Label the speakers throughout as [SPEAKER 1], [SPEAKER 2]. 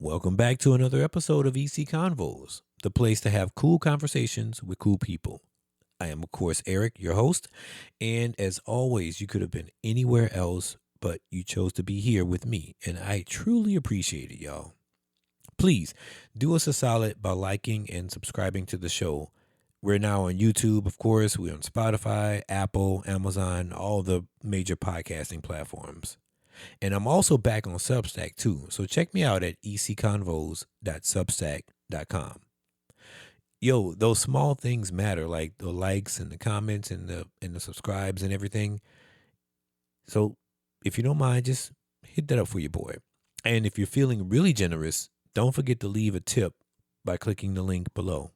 [SPEAKER 1] Welcome back to another episode of EC Convos, the place to have cool conversations with cool people. I am, of course, Eric, your host, and as always, you could have been anywhere else, but you chose to be here with me, and I truly appreciate it, y'all. Please do us a solid by liking and subscribing to the show. We're now on YouTube, of course, we're on Spotify, Apple, Amazon, all the major podcasting platforms. And I'm also back on Substack too. So check me out at ecconvos.substack.com. Yo, those small things matter, like the likes and the comments and the subscribes and everything. So if you don't mind, just hit that up for your boy. And if you're feeling really generous, don't forget to leave a tip by clicking the link below.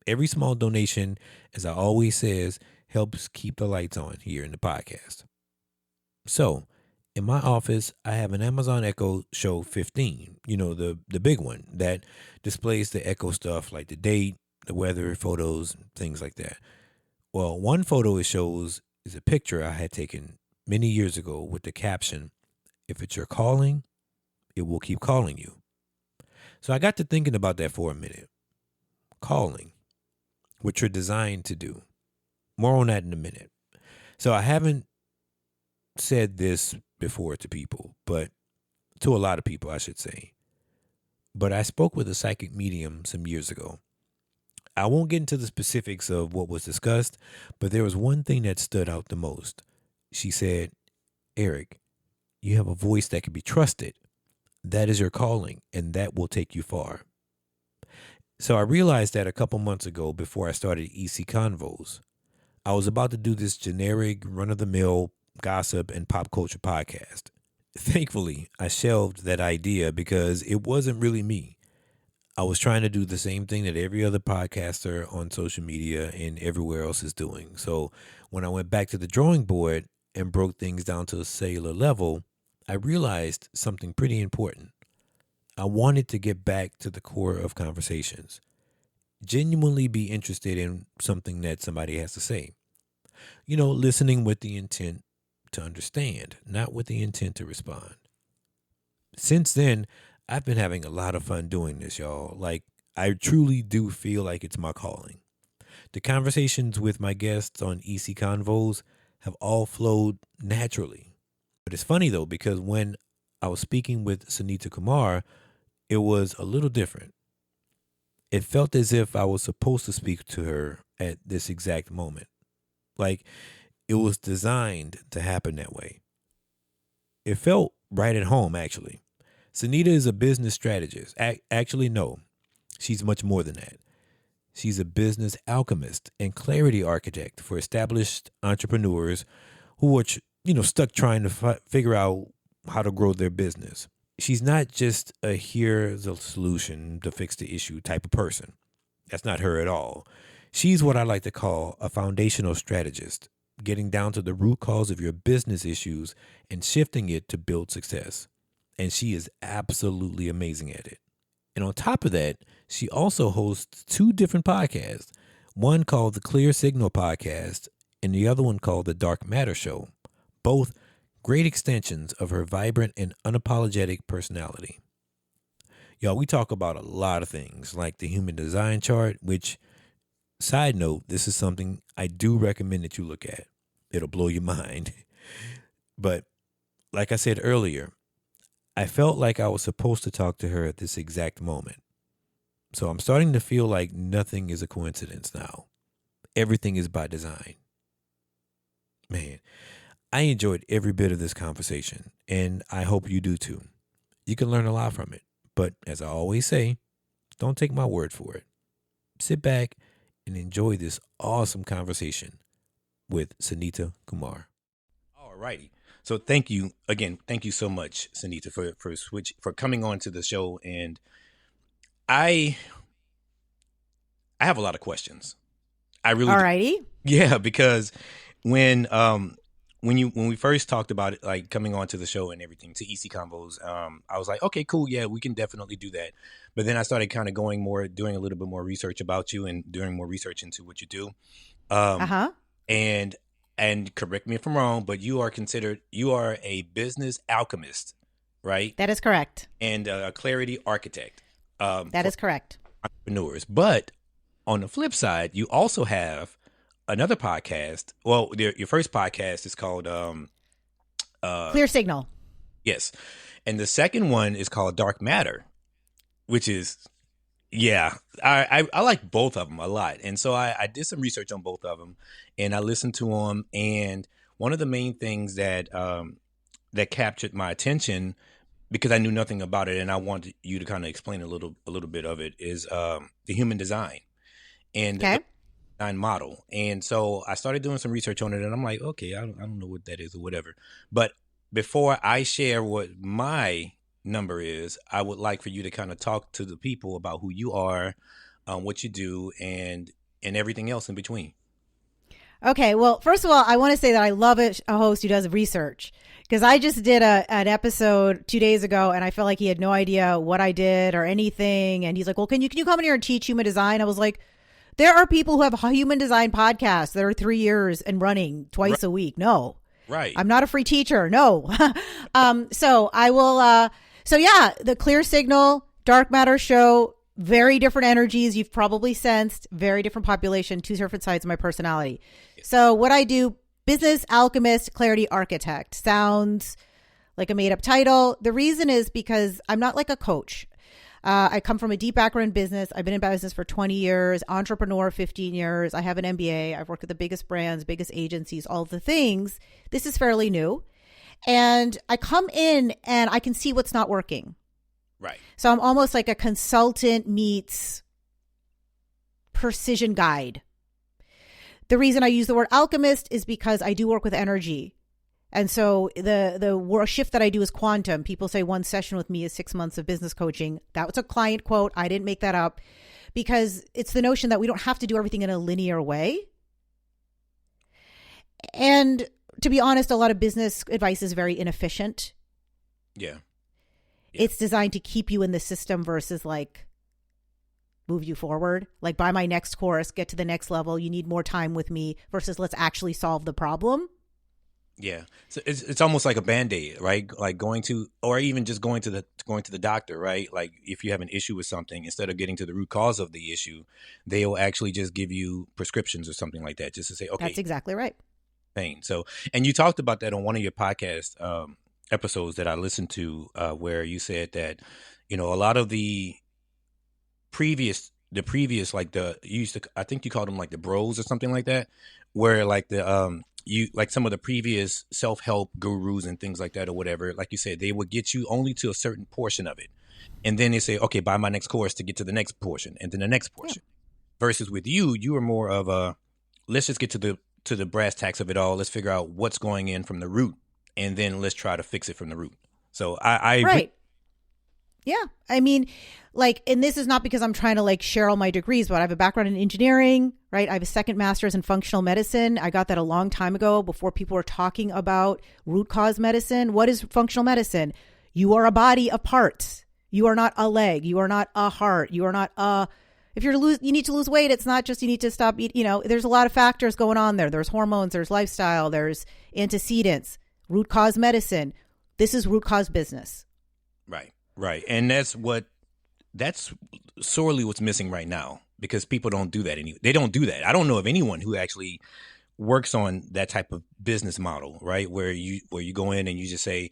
[SPEAKER 1] Every small donation, as I always says, helps keep the lights on here in the podcast. So in my office, I have an Amazon Echo Show 15, the big one that displays the Echo stuff like the date, the weather, photos, things like that. Well, one photo it shows is a picture I had taken many years ago with the caption, "If it's your calling, it will keep calling you." So I got to thinking about that for a minute. Calling, what you're designed to do. More on that in a minute. So I haven't said this before to people, but to a lot of people, I should say. But I spoke with a psychic medium some years ago. I won't get into the specifics of what was discussed, but there was one thing that stood out the most. She said, "Eric, you have a voice that can be trusted. That is your calling, and that will take you far." So I realized that a couple months ago before I started EC Convos. I was about to do this generic, run-of-the-mill gossip and pop culture podcast. Thankfully, I shelved that idea because it wasn't really me. I was trying to do the same thing that every other podcaster on social media and everywhere else is doing. So when I went back to the drawing board and broke things down to a cellular level, I realized something pretty important. I wanted to get back to the core of conversations. Genuinely be interested in something that somebody has to say. Listening with the intent to understand, not with the intent to respond. Since then, I've been having a lot of fun doing this, y'all. Like, I truly do feel like it's my calling. The conversations with my guests on EC Convos have all flowed naturally. But it's funny, though, because when I was speaking with Sunita Kumar, it was a little different. It felt as if I was supposed to speak to her at this exact moment. Like, it was designed to happen that way. It felt right at home, actually. Sunita is a business strategist. Actually, no, she's much more than that. She's a business alchemist and clarity architect for established entrepreneurs who are, stuck trying to figure out how to grow their business. She's not just a here's a solution to fix the issue type of person. That's not her at all. She's what I like to call a foundational strategist, getting down to the root cause of your business issues and shifting it to build success. And she is absolutely amazing at it. And on top of that, she also hosts two different podcasts, one called the Clear Signal Podcast and the other one called the Dark Matter Show, both great extensions of her vibrant and unapologetic personality. Y'all, we talk about a lot of things like the human design chart, which, side note, this is something I do recommend that you look at. It'll blow your mind. But like I said earlier, I felt like I was supposed to talk to her at this exact moment. So I'm starting to feel like nothing is a coincidence now. Everything is by design. Man, I enjoyed every bit of this conversation, and I hope you do too. You can learn a lot from it. But as I always say, don't take my word for it. Sit back and enjoy this awesome conversation with Sunita Kumar. All righty. So thank you again. Thank you so much, Sunita, for coming on to the show. And I have a lot of questions. I really do.
[SPEAKER 2] Alrighty.
[SPEAKER 1] Yeah, because when we first talked about it, like coming onto the show and everything to EC Combos, I was like, okay, cool, yeah, we can definitely do that. But then I started kind of doing a little bit more research about you and doing more research into what you do. And correct me if I'm wrong, but you are a business alchemist. right?
[SPEAKER 2] That is correct.
[SPEAKER 1] And a clarity architect.
[SPEAKER 2] That is correct.
[SPEAKER 1] Entrepreneurs. But on the flip side, you also have another podcast. Well, your first podcast is called
[SPEAKER 2] Clear Signal.
[SPEAKER 1] Yes. And the second one is called Dark Matter, which is, yeah, I like both of them a lot. And so I did some research on both of them, and I listened to them. And one of the main things that that captured my attention, because I knew nothing about it, and I wanted you to kind of explain a little bit of it, is the human design and the design model. And so I started doing some research on it, and I'm like, okay, I don't know what that is or whatever. But before I share what my number is, I would like for you to kind of talk to the people about who you are, what you do, and everything else in between.
[SPEAKER 2] Okay. Well, first of all, I want to say that I love a host who does research, because I just did an episode 2 days ago, and I felt like he had no idea what I did or anything. And he's like, well, can you come in here and teach human design? I was like, there are people who have human design podcasts that are 3 years and running twice a week. No.
[SPEAKER 1] Right.
[SPEAKER 2] I'm not a free teacher. No. So I will, so yeah, the Clear Signal, Dark Matter show, very different energies. You've probably sensed very different population, two different sides of my personality. So what I do, business alchemist, clarity architect, sounds like a made up title. The reason is because I'm not like a coach. I come from a deep background in business. I've been in business for 20 years, entrepreneur 15 years. I have an MBA. I've worked with the biggest brands, biggest agencies, all the things. This is fairly new. And I come in and I can see what's not working.
[SPEAKER 1] Right.
[SPEAKER 2] So I'm almost like a consultant meets precision guide. The reason I use the word alchemist is because I do work with energy. And so the shift that I do is quantum. People say one session with me is 6 months of business coaching. That was a client quote. I didn't make that up, because it's the notion that we don't have to do everything in a linear way. And to be honest, a lot of business advice is very inefficient.
[SPEAKER 1] Yeah.
[SPEAKER 2] It's designed to keep you in the system versus like move you forward. Like, buy my next course, get to the next level. You need more time with me versus let's actually solve the problem.
[SPEAKER 1] Yeah. So it's almost like a Band-Aid, right? Like going to, or even just going to the doctor, right? Like if you have an issue with something, instead of getting to the root cause of the issue, they will actually just give you prescriptions or something like that, just to say, okay.
[SPEAKER 2] That's exactly right.
[SPEAKER 1] Pain. So, and you talked about that on one of your podcast episodes that I listened to, where you said that, you know, a lot of the previous, like I think you called them like the bros or something like that, where like like some of the previous self-help gurus and things like that or whatever, like you said, they would get you only to a certain portion of it. And then they say, okay, buy my next course to get to the next portion and then the next portion. Yeah. Versus with you are more of a, let's just get to the brass tacks of it all. Let's figure out what's going in from the root, and then let's try to fix it from the root. So I
[SPEAKER 2] right. Yeah. I mean, like, and this is not because I'm trying to like share all my degrees, but I have a background in engineering, right? I have a second master's in functional medicine. I got that a long time ago before people were talking about root cause medicine. What is functional medicine? You are a body of parts. You are not a leg. You are not a heart. You are not if you need to lose weight, it's not just you need to stop eating. You know, there's a lot of factors going on there. There's hormones, there's lifestyle, there's antecedents, root cause medicine. This is root cause business.
[SPEAKER 1] Right. And that's sorely what's missing right now, because people don't do that they don't do that. I don't know of anyone who actually works on that type of business model, right? Where you go in and you just say,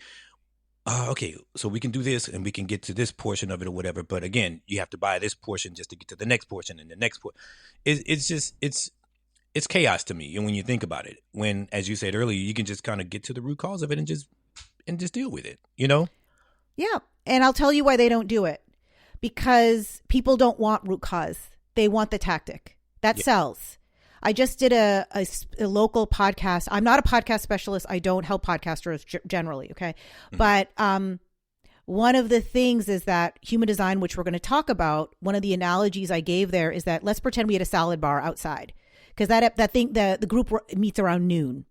[SPEAKER 1] okay, so we can do this and we can get to this portion of it or whatever. But again, you have to buy this portion just to get to the next portion and the next portion. It's chaos to me. And when you think about it, when, as you said earlier, you can just kind of get to the root cause of it and just deal with it, you know?
[SPEAKER 2] Yeah. And I'll tell you why they don't do it. Because people don't want root cause. They want the tactic. That sells. I just did a local podcast. I'm not a podcast specialist. I don't help podcasters generally. Okay. Mm-hmm. But one of the things is that human design, which we're going to talk about, one of the analogies I gave there is that let's pretend we had a salad bar outside, because the group meets around noon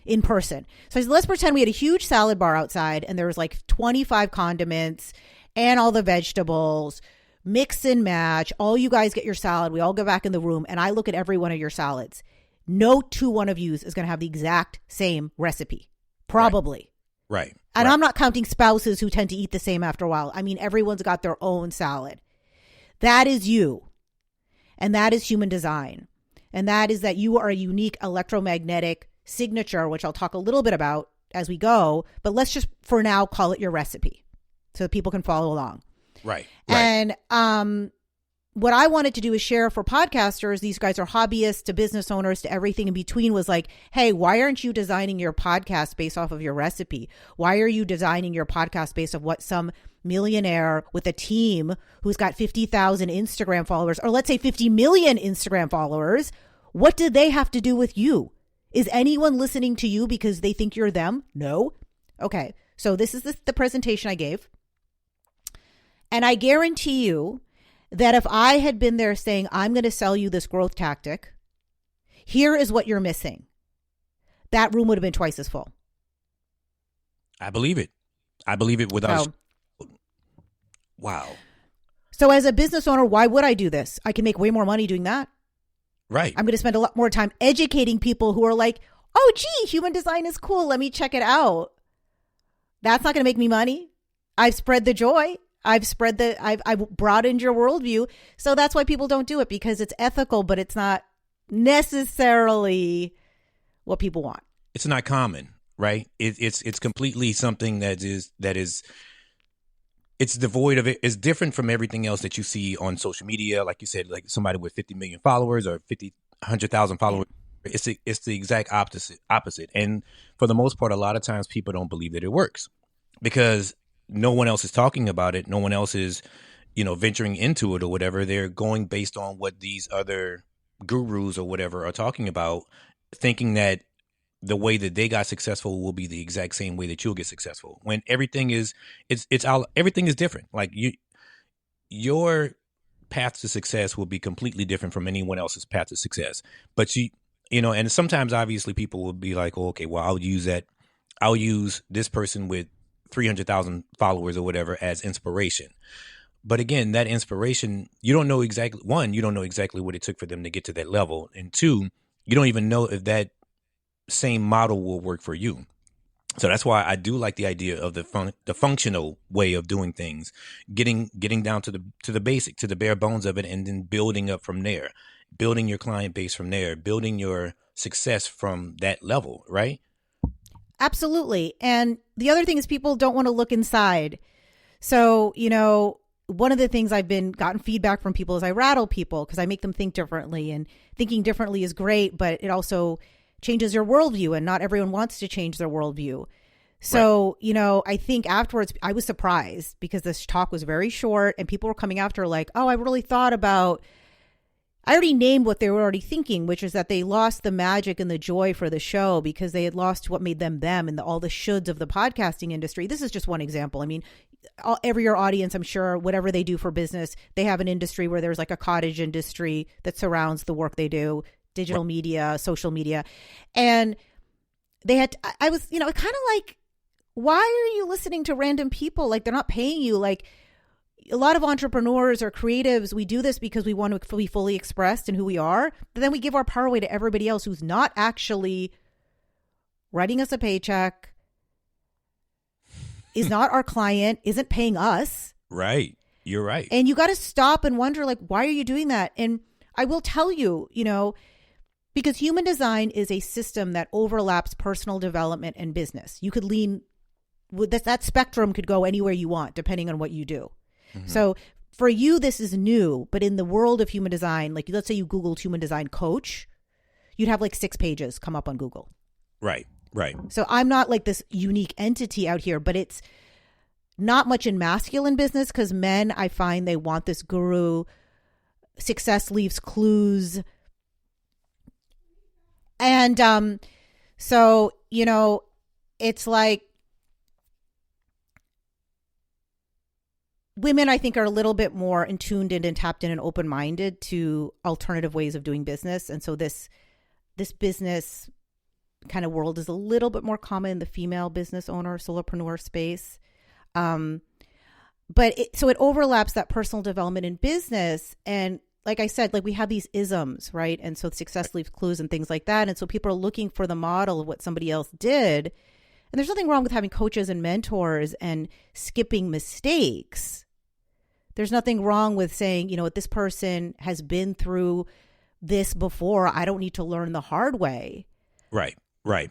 [SPEAKER 2] in person. So I said, let's pretend we had a huge salad bar outside and there was like 25 condiments and all the vegetables, mix and match. All you guys get your salad. We all go back in the room and I look at every one of your salads. No one of you is going to have the exact same recipe. Probably.
[SPEAKER 1] Right.
[SPEAKER 2] And
[SPEAKER 1] right.
[SPEAKER 2] I'm not counting spouses who tend to eat the same after a while. I mean, everyone's got their own salad. That is you. And that is human design. And that is that you are a unique electromagnetic signature, which I'll talk a little bit about as we go. But let's just, for now, call it your recipe so that people can follow along.
[SPEAKER 1] Right.
[SPEAKER 2] And what I wanted to do is share for podcasters. These guys are hobbyists to business owners to everything in between, was like, hey, why aren't you designing your podcast based off of your recipe? Why are you designing your podcast based off what some millionaire with a team who's got 50,000 Instagram followers, or let's say 50 million Instagram followers, what do they have to do with you? Is anyone listening to you because they think you're them? No. Okay. So this is the presentation I gave. And I guarantee you that if I had been there saying, I'm going to sell you this growth tactic, here is what you're missing, that room would have been twice as full.
[SPEAKER 1] I believe it. I believe it without. Wow. So
[SPEAKER 2] as a business owner, why would I do this? I can make way more money doing that.
[SPEAKER 1] Right.
[SPEAKER 2] I'm going to spend a lot more time educating people who are like, oh, gee, human design is cool. Let me check it out. That's not going to make me money. I've spread the joy. I've broadened your worldview. So that's why people don't do it, because it's ethical, but it's not necessarily what people want.
[SPEAKER 1] It's not common, right? It's completely something that is it's devoid of it. It's different from everything else that you see on social media. Like you said, like somebody with 50 million followers or 100,000 followers. It's the exact opposite. And for the most part, a lot of times people don't believe that it works because no one else is talking about it. No one else is, venturing into it or whatever. They're going based on what these other gurus or whatever are talking about, thinking that the way that they got successful will be the exact same way that you'll get successful. When everything is, everything is different. Like your path to success will be completely different from anyone else's path to success. But and sometimes obviously people will be like, oh, okay, well, I'll use this person with 300,000 followers or whatever as inspiration. But again, that inspiration, you don't know exactly what it took for them to get to that level. And two, you don't even know if that same model will work for you. So that's why I do like the idea of the functional way of doing things, getting down to the basic, to the bare bones of it, and then building up from there, building your client base from there, building your success from that level, right?
[SPEAKER 2] Absolutely. And the other thing is people don't want to look inside. So, one of the things I've gotten feedback from people is I rattle people because I make them think differently, and thinking differently is great, but it also changes your worldview, and not everyone wants to change their worldview. So, right. I think afterwards I was surprised because this talk was very short and people were coming after like, oh, I really thought about, I already named what they were already thinking, which is that they lost the magic and the joy for the show because they had lost what made them and all the shoulds of the podcasting industry. This is just one example. I mean, every your audience, I'm sure, whatever they do for business, they have an industry where there's like a cottage industry that surrounds the work they do, digital media, social media. And I was, kind of like, why are you listening to random people? Like, they're not paying you. Like, a lot of entrepreneurs or creatives, we do this because we want to be fully expressed in who we are. But then we give our power away to everybody else who's not actually writing us a paycheck, is not our client, isn't paying us.
[SPEAKER 1] Right. You're right.
[SPEAKER 2] And you got to stop and wonder, like, why are you doing that? And I will tell you, because human design is a system that overlaps personal development and business. You could lean with that spectrum could go anywhere you want, depending on what you do. Mm-hmm. So for you, this is new, but in the world of human design, like let's say you Googled human design coach, you'd have like 6 pages come up on Google.
[SPEAKER 1] Right. Right.
[SPEAKER 2] So I'm not like this unique entity out here, but it's not much in masculine business because men, I find they want this guru, success leaves clues. And so, it's like women, I think, are a little bit more in tuned in and tapped in and open-minded to alternative ways of doing business. And so this business kind of world is a little bit more common in the female business owner, solopreneur space. But it overlaps that personal development in business. And like I said, like we have these isms, right? And so success leaves clues and things like that. And so people are looking for the model of what somebody else did. And there's nothing wrong with having coaches and mentors and skipping mistakes. There's nothing wrong with saying, you know what, this person has been through this before. I don't need to learn the hard way.
[SPEAKER 1] Right, right.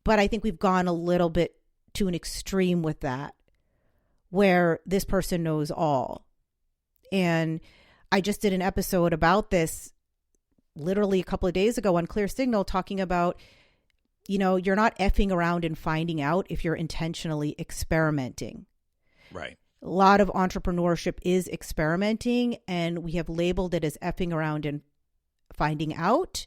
[SPEAKER 2] But I think we've gone a little bit to an extreme with that, where this person knows all. And I just did an episode about this literally a couple of days ago on Clear Signal, talking about, you know, you're not effing around and finding out if you're intentionally experimenting.
[SPEAKER 1] Right.
[SPEAKER 2] A lot of entrepreneurship is experimenting, and we have labeled it as effing around and finding out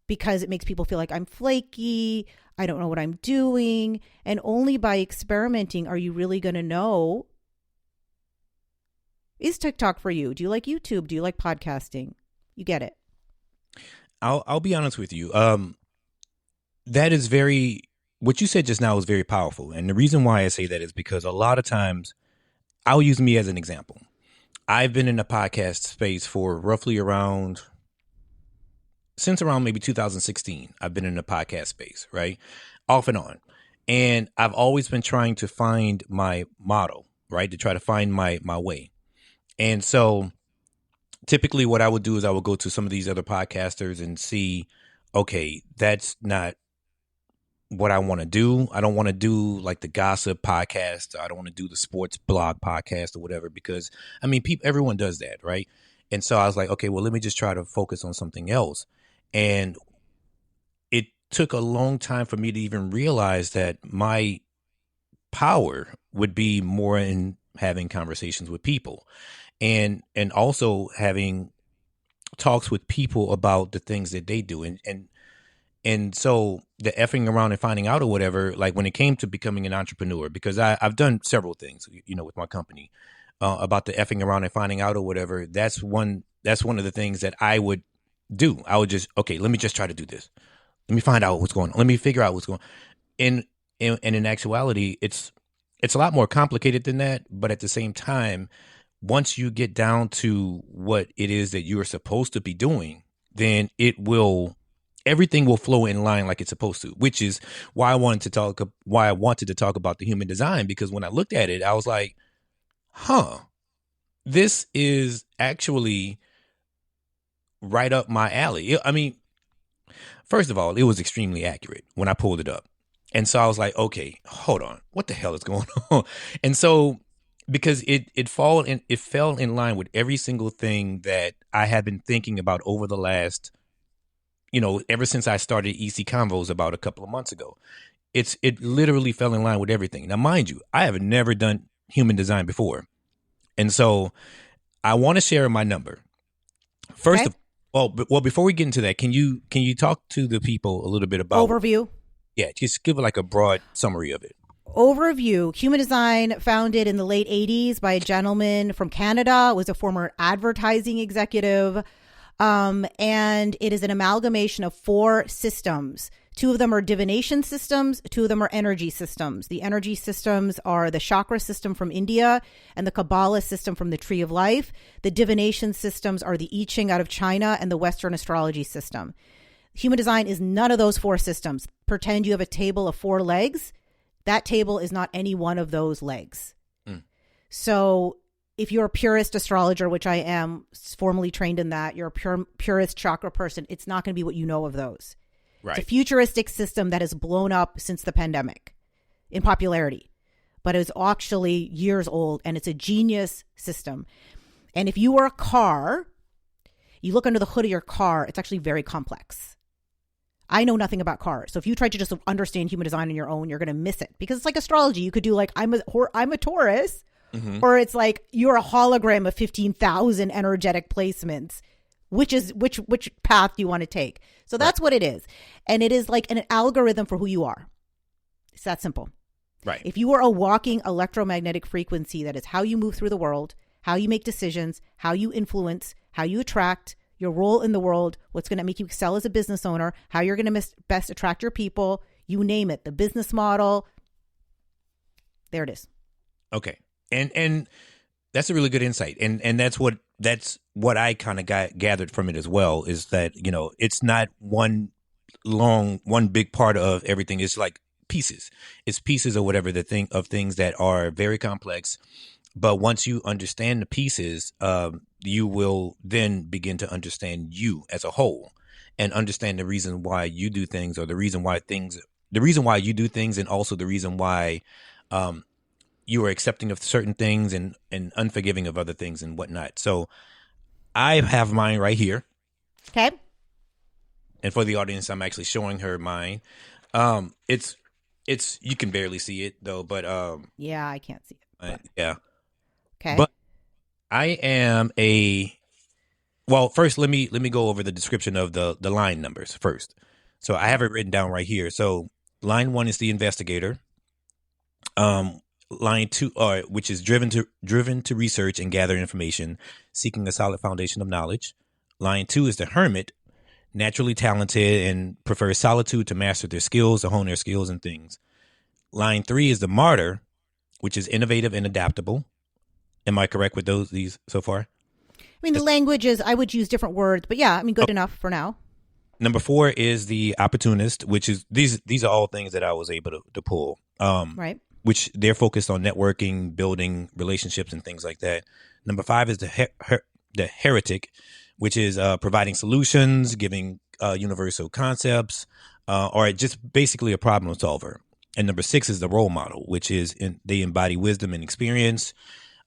[SPEAKER 2] because it makes people feel like I'm flaky, I don't know what I'm doing. And only by experimenting are you really going to know, is TikTok for you? Do you like YouTube? Do you like podcasting? You get it.
[SPEAKER 1] I'll be honest with you. That is what you said just now is very powerful. And the reason why I say that is because a lot of times, I'll use me as an example. I've been in the podcast space for roughly since around maybe 2016. I've been in the podcast space, right? Off and on. And I've always been trying to find my model, right? To try to find my way. And so typically what I would do is I would go to some of these other podcasters and see, okay, that's not what I want to do. I don't want to do like the gossip podcast. I don't want to do the sports blog podcast or whatever, because I mean, everyone does that, right? And so I was like, okay, well, let me just try to focus on something else. And it took a long time for me to even realize that my power would be more in having conversations with people and also having talks with people about the things that they do. And so the effing around and finding out or whatever, like when it came to becoming an entrepreneur, because I've done several things, you know, with my company about the effing around and finding out or whatever. That's one of the things that I would do. I would just, okay, let me just try to do this. Let me find out what's going on. Let me figure out what's going on. And in actuality, it's a lot more complicated than that. But at the same time, once you get down to what it is that you are supposed to be doing, then everything will flow in line like it's supposed to, which is why I wanted to talk about the human design, because when I looked at it, I was like, this is actually right up my alley. I mean, first of all, it was extremely accurate when I pulled it up. And so I was like, okay, hold on. What the hell is going on? And so because it fell in line with every single thing that I have been thinking about over the last, you know, ever since I started EC Convos about a couple of months ago. It literally fell in line with everything. Now, mind you, I have never done human design before. And so I want to share my number. First
[SPEAKER 2] Okay.
[SPEAKER 1] well, before we get into that, can you talk to the people a little bit about
[SPEAKER 2] Overview.
[SPEAKER 1] Yeah, just give like a broad summary of it.
[SPEAKER 2] Overview. Human design, founded in the late 80s by a gentleman from Canada, was a former advertising executive. And it is an amalgamation of 4 systems. 2 of them are divination systems. 2 of them are energy systems. The energy systems are the chakra system from India and the Kabbalah system from the Tree of Life. The divination systems are the I Ching out of China and the Western astrology system. Human design is none of those 4 systems. Pretend you have a table of 4 legs. That table is not any one of those legs. So if you're a purist astrologer, which I am, formally trained in that, you're a purist chakra person, it's not going to be what you know of those.
[SPEAKER 1] Right.
[SPEAKER 2] It's a futuristic system that has blown up since the pandemic in popularity, but it's actually years old, and it's a genius system. And if you were a car, you look under the hood of your car, it's actually very complex. I know nothing about cars. So if you try to just understand human design on your own, you're going to miss it, because it's like astrology. You could do like, I'm a Taurus, or it's like you're a hologram of 15,000 energetic placements. Which path do you want to take? So that's what it is. And it is like an algorithm for who you are. It's that simple.
[SPEAKER 1] Right.
[SPEAKER 2] If you are a walking electromagnetic frequency, that is how you move through the world, how you make decisions, how you influence, how you attract, your role in the world, what's going to make you excel as a business owner, how you're going to best attract your people, you name it, the business model. There it is.
[SPEAKER 1] Okay. And that's a really good insight. And that's what I kind of gathered from it as well, is that, you know, it's not one big part of everything. It's like pieces. It's pieces or whatever of things that are very complex. But once you understand the pieces, you will then begin to understand you as a whole and understand the reason why you do things, or the reason why you do things, and also the reason why you are accepting of certain things and unforgiving of other things and whatnot. So I have mine right here.
[SPEAKER 2] Okay.
[SPEAKER 1] And for the audience, I'm actually showing her mine. It's you can barely see it though, but
[SPEAKER 2] yeah, I can't see it.
[SPEAKER 1] Yeah.
[SPEAKER 2] Okay.
[SPEAKER 1] But I am well, first let me go over the description of the line numbers first. So I have it written down right here. So line 1 is the investigator. Line 2, which is driven to research and gather information, seeking a solid foundation of knowledge. Line 2 is the hermit, naturally talented and prefers solitude to master their skills, to hone their skills and things. Line 3 is the martyr, which is innovative and adaptable. Am I correct with these so far?
[SPEAKER 2] I mean, the language is, I would use different words, but yeah, I mean, good enough for now.
[SPEAKER 1] Number 4 is the opportunist, which is, these are all things that I was able to pull.
[SPEAKER 2] Right.
[SPEAKER 1] Which they're focused on networking, building relationships and things like that. Number 5 is the heretic, which is providing solutions, giving universal concepts, or just basically a problem solver. And number 6 is the role model, which is they embody wisdom and experience,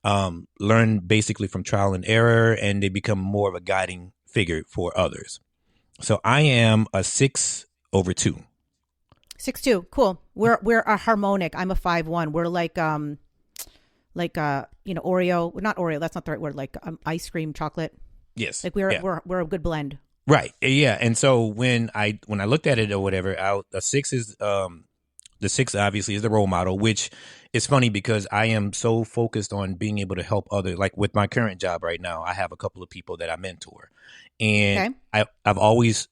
[SPEAKER 1] learn basically from trial and error, and they become more of a guiding figure for others. So I am a 6/2.
[SPEAKER 2] 6'2", cool. We're a harmonic. I'm a 5'1". We're like Oreo. Not Oreo. That's not the right word. Like ice cream, chocolate.
[SPEAKER 1] Yes.
[SPEAKER 2] Like we're a good blend.
[SPEAKER 1] Right. Yeah. And so when I looked at it or whatever, the 6 is the 6 obviously is the role model, which is funny because I am so focused on being able to help others. Like with my current job right now, I have a couple of people that I mentor, and I've always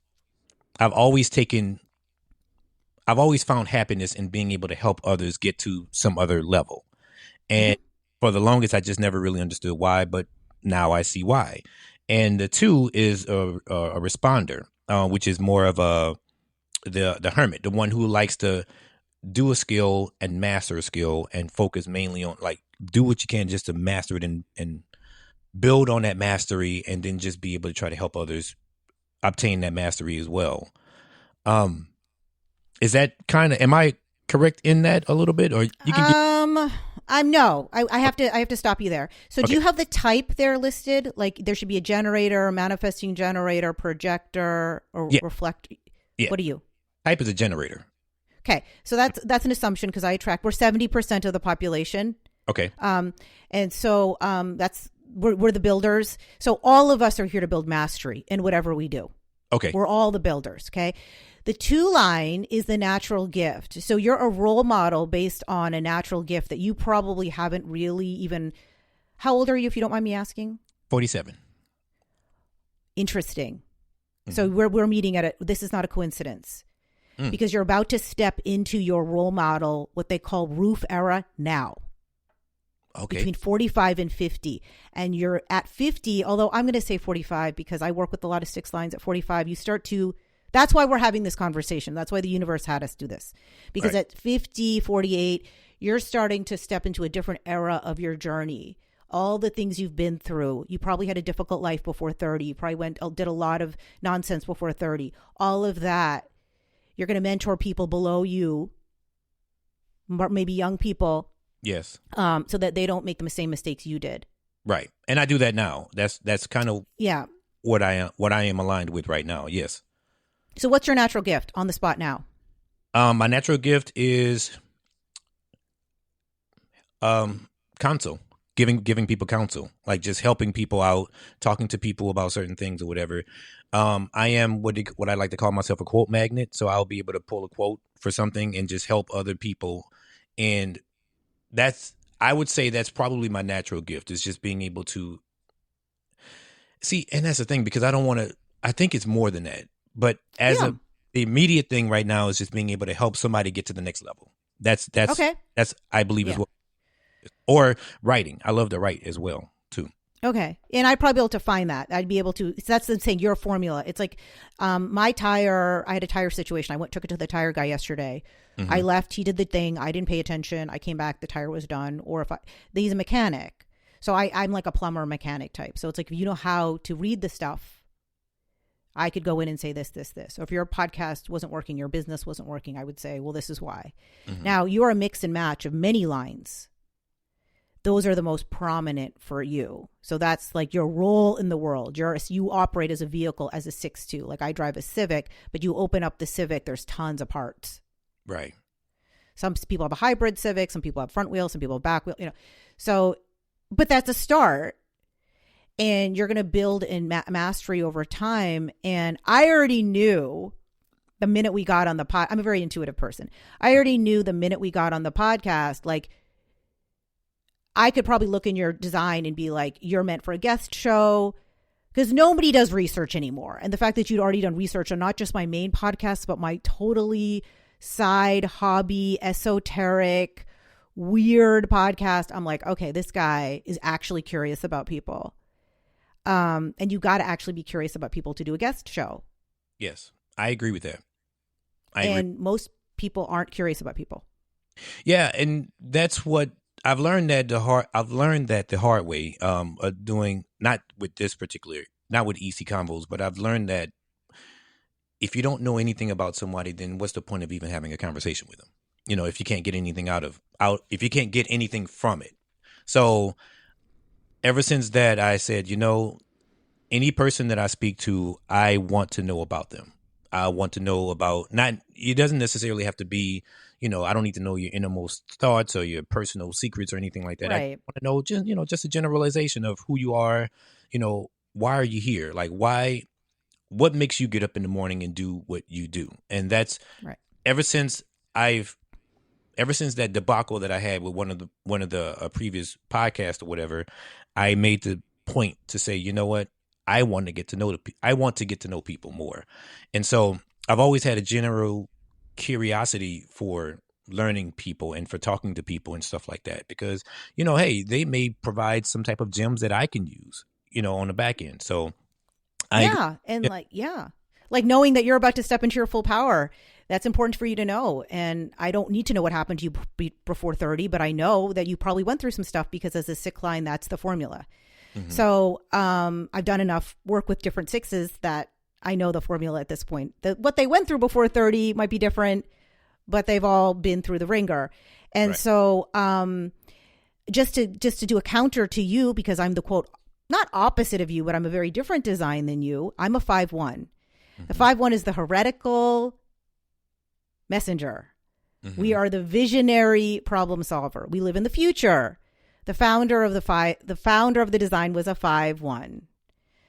[SPEAKER 1] found happiness in being able to help others get to some other level. And for the longest, I just never really understood why, but now I see why. And the 2 is a responder, which is more of the hermit, the one who likes to do a skill and master a skill and focus mainly on, like, do what you can just to master it and build on that mastery, and then just be able to try to help others obtain that mastery as well. Is that am I correct in that a little bit, or you can
[SPEAKER 2] I have to stop you there. So do you have the type there listed? Like there should be a generator, manifesting generator, projector, or reflect.
[SPEAKER 1] Yeah.
[SPEAKER 2] What are you?
[SPEAKER 1] Type is a generator.
[SPEAKER 2] Okay. So that's an assumption because we're 70% of the population.
[SPEAKER 1] Okay.
[SPEAKER 2] And so we're the builders. So all of us are here to build mastery in whatever we do.
[SPEAKER 1] Okay.
[SPEAKER 2] We're all the builders. Okay. The 2 line is the natural gift. So you're a role model based on a natural gift that you probably haven't really even. How old are you, if you don't mind me asking?
[SPEAKER 1] 47.
[SPEAKER 2] Interesting. Mm-hmm. So we're meeting at this is not a coincidence because you're about to step into your role model, what they call roof era now. Okay. Between 45 and 50. And you're at 50, although I'm going to say 45 because I work with a lot of 6 lines at 45. You start to. That's why we're having this conversation. That's why the universe had us do this. Because at 50, 48, you're starting to step into a different era of your journey. All the things you've been through. You probably had a difficult life before 30. You probably did a lot of nonsense before 30. All of that. You're going to mentor people below you, maybe young people.
[SPEAKER 1] Yes.
[SPEAKER 2] So that they don't make the same mistakes you did.
[SPEAKER 1] Right. And I do that now. That's kind of what I am aligned with right now. Yes.
[SPEAKER 2] So what's your natural gift on the spot now?
[SPEAKER 1] My natural gift is counsel, giving people counsel, like just helping people out, talking to people about certain things or whatever. I am what I like to call myself a quote magnet. So I'll be able to pull a quote for something and just help other people. And I would say that's probably my natural gift, is just being able to see. And that's the thing, because I think it's more than that. But the immediate thing right now is just being able to help somebody get to the next level. That's
[SPEAKER 2] okay.
[SPEAKER 1] That's I believe as well. Or writing. I love to write as well too.
[SPEAKER 2] Okay. And I'd probably be able to find that. I'd be able to. That's the saying, your formula. It's like my tire. I had a tire situation. Took it to the tire guy yesterday. I
[SPEAKER 1] Mm-hmm.
[SPEAKER 2] left, he did the thing, I didn't pay attention, I came back, the tire was done. Or he's a mechanic. So I'm like a plumber mechanic type. So it's like, if you know how to read the stuff, I could go in and say this, this, this. Or if your podcast wasn't working, your business wasn't working, I would say, well, this is why.
[SPEAKER 1] Mm-hmm.
[SPEAKER 2] Now, you're a mix and match of many lines. Those are the most prominent for you. So that's like your role in the world. You operate as a vehicle as a 6'2". Like I drive a Civic, but you open up the Civic, there's tons of parts.
[SPEAKER 1] Right.
[SPEAKER 2] Some people have a hybrid Civic, some people have front wheel, some people have back wheel, So, but that's a start. And you're going to build in mastery over time. And I already knew the minute we got on the pod, I'm a very intuitive person. I already knew the minute we got on the podcast, like, I could probably look in your design and be like, you're meant for a guest show, because nobody does research anymore. And the fact that you'd already done research on not just my main podcast, but my totally side hobby, esoteric, weird podcast. I'm like, okay, this guy is actually curious about people. And you got to actually be curious about people to do a guest show.
[SPEAKER 1] Yes, I agree with that.
[SPEAKER 2] And most people aren't curious about people.
[SPEAKER 1] Yeah, and that's what I've learned that the hard way. Doing not with EC Convos, but I've learned that if you don't know anything about somebody, then what's the point of even having a conversation with them? If you can't get anything if you can't get anything from it. So ever since that, I said, any person that I speak to, I want to know about them. I want to know about, it doesn't necessarily have to be, I don't need to know your innermost thoughts or your personal secrets or anything like that.
[SPEAKER 2] Right.
[SPEAKER 1] I want to know just a generalization of who you are. Why are you here? Like, what makes you get up in the morning and do what you do? And that's
[SPEAKER 2] right.
[SPEAKER 1] Ever since that debacle that I had with one of the previous podcasts or whatever, I made the point to say, you know what? I want to get to know people more. And so I've always had a general curiosity for learning people and for talking to people and stuff like that, because, hey, they may provide some type of gems that I can use, on the back end. So
[SPEAKER 2] like knowing that you're about to step into your full power, that's important for you to know. And I don't need to know what happened to you before 30, but I know that you probably went through some stuff, because as a sick line, that's the formula. Mm-hmm. So I've done enough work with different sixes that I know the formula at this point. What they went through before 30 might be different, but they've all been through the ringer. And right. So just to do a counter to you, because I'm the quote, not opposite of you, but I'm a very different design than you. I'm a 5'1". Mm-hmm. The 5'1" is the heretical messenger. Mm-hmm. We are the visionary problem solver. We live in the future. The founder of the design was a 5'1".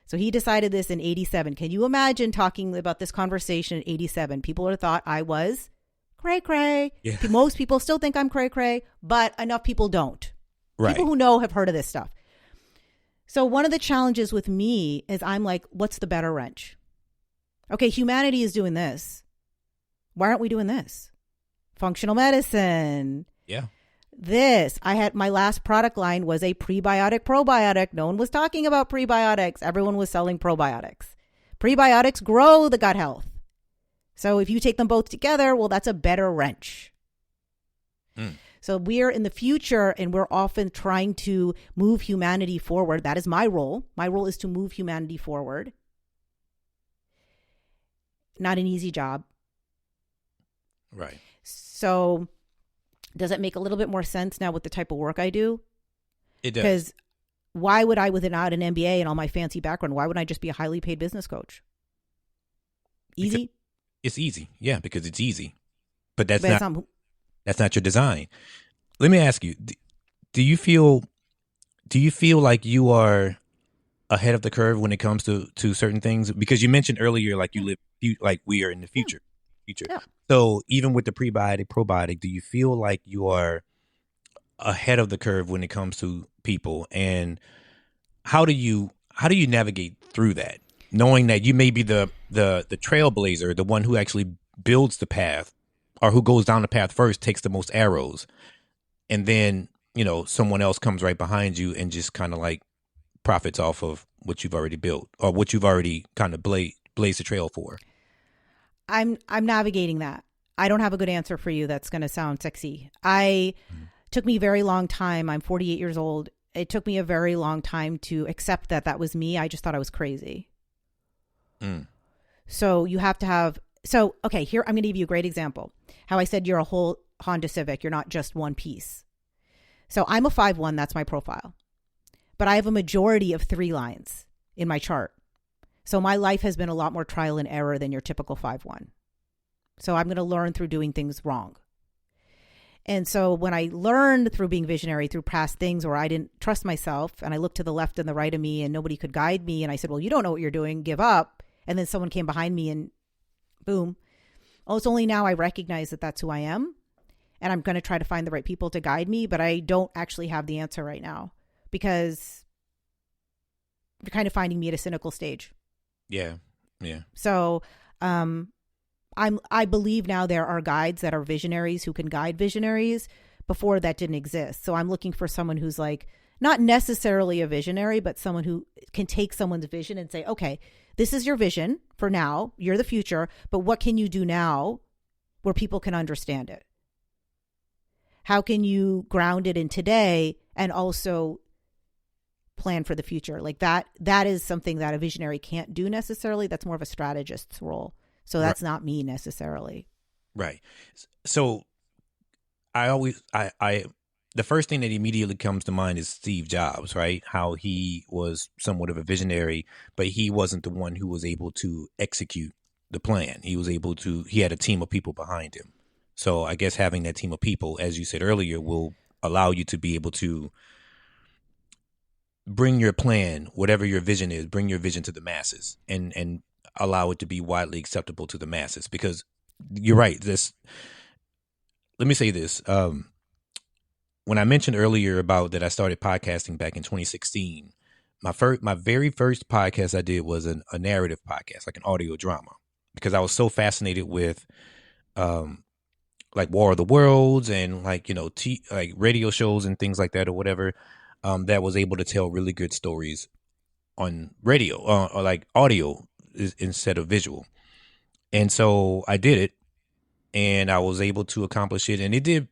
[SPEAKER 2] So he decided this in 87. Can you imagine talking about this conversation in 87? People would have thought I was cray-cray. Yeah. Most people still think I'm cray-cray, but enough people don't. Right. People who know have heard of this stuff. So one of the challenges with me is I'm like, what's the better wrench? Okay, humanity is doing this. Why aren't we doing this? Functional medicine.
[SPEAKER 1] Yeah.
[SPEAKER 2] My last product line was a prebiotic probiotic. No one was talking about prebiotics. Everyone was selling probiotics. Prebiotics grow the gut health. So if you take them both together, well, that's a better wrench. So we're in the future, and we're often trying to move humanity forward. That is my role. My role is to move humanity forward. Not an easy job.
[SPEAKER 1] Right.
[SPEAKER 2] So does it make a little bit more sense now with the type of work I do?
[SPEAKER 1] It does.
[SPEAKER 2] Because why would I, without an MBA and all my fancy background, why would I just be a highly paid business coach? Easy?
[SPEAKER 1] Because it's easy. Yeah, because it's easy. But that's not your design. Let me ask you, do you feel like you are ahead of the curve when it comes to certain things? Because you mentioned earlier, like we are in the future. Yeah. So even with the probiotic, do you feel like you are ahead of the curve when it comes to people? And how do you navigate through that, knowing that you may be the trailblazer, the one who actually builds the path, or who goes down the path first, takes the most arrows, and then someone else comes right behind you and just kind of like profits off of what you've already built, or what you've already kind of blazed the trail for?
[SPEAKER 2] I'm navigating that. I don't have a good answer for you that's going to sound sexy. Took me a very long time. I'm 48 years old. It took me a very long time to accept that that was me. I just thought I was crazy. So you have to have, okay, here, I'm going to give you a great example. How I said you're a whole Honda Civic. You're not just one piece. So I'm a 5'1", that's my profile. But I have a majority of 3 lines in my chart. So my life has been a lot more trial and error than your typical 5'1". So I'm going to learn through doing things wrong. And so when I learned through being visionary, through past things where I didn't trust myself and I looked to the left and the right of me and nobody could guide me. And I said, well, you don't know what you're doing. Give up. And then someone came behind me and boom. Oh, it's only now I recognize that that's who I am. And I'm going to try to find the right people to guide me. But I don't actually have the answer right now because you're kind of finding me at a cynical stage.
[SPEAKER 1] Yeah. Yeah.
[SPEAKER 2] So, I believe now there are guides that are visionaries who can guide visionaries. Before that didn't exist. So I'm looking for someone who's like, not necessarily a visionary, but someone who can take someone's vision and say, okay, this is your vision for now. You're the future. But what can you do now where people can understand it? How can you ground it in today and also plan for the future? Like that is something that a visionary can't do necessarily. That's more of a strategist's role. So that's not me necessarily.
[SPEAKER 1] Right. So the first thing that immediately comes to mind is Steve Jobs, right? How he was somewhat of a visionary, but he wasn't the one who was able to execute the plan. He had a team of people behind him. So I guess having that team of people, as you said earlier, will allow you to be able to bring your plan, whatever your vision is, bring your vision to the masses and allow it to be widely acceptable to the masses. Because you're right. Let me say this. When I mentioned earlier about that I started podcasting back in 2016, my very first podcast I did was a narrative podcast, like an audio drama, because I was so fascinated with like War of the Worlds and like, like radio shows and things like that or whatever, that was able to tell really good stories on radio or like audio instead of visual. And so I did it and I was able to accomplish it, and it did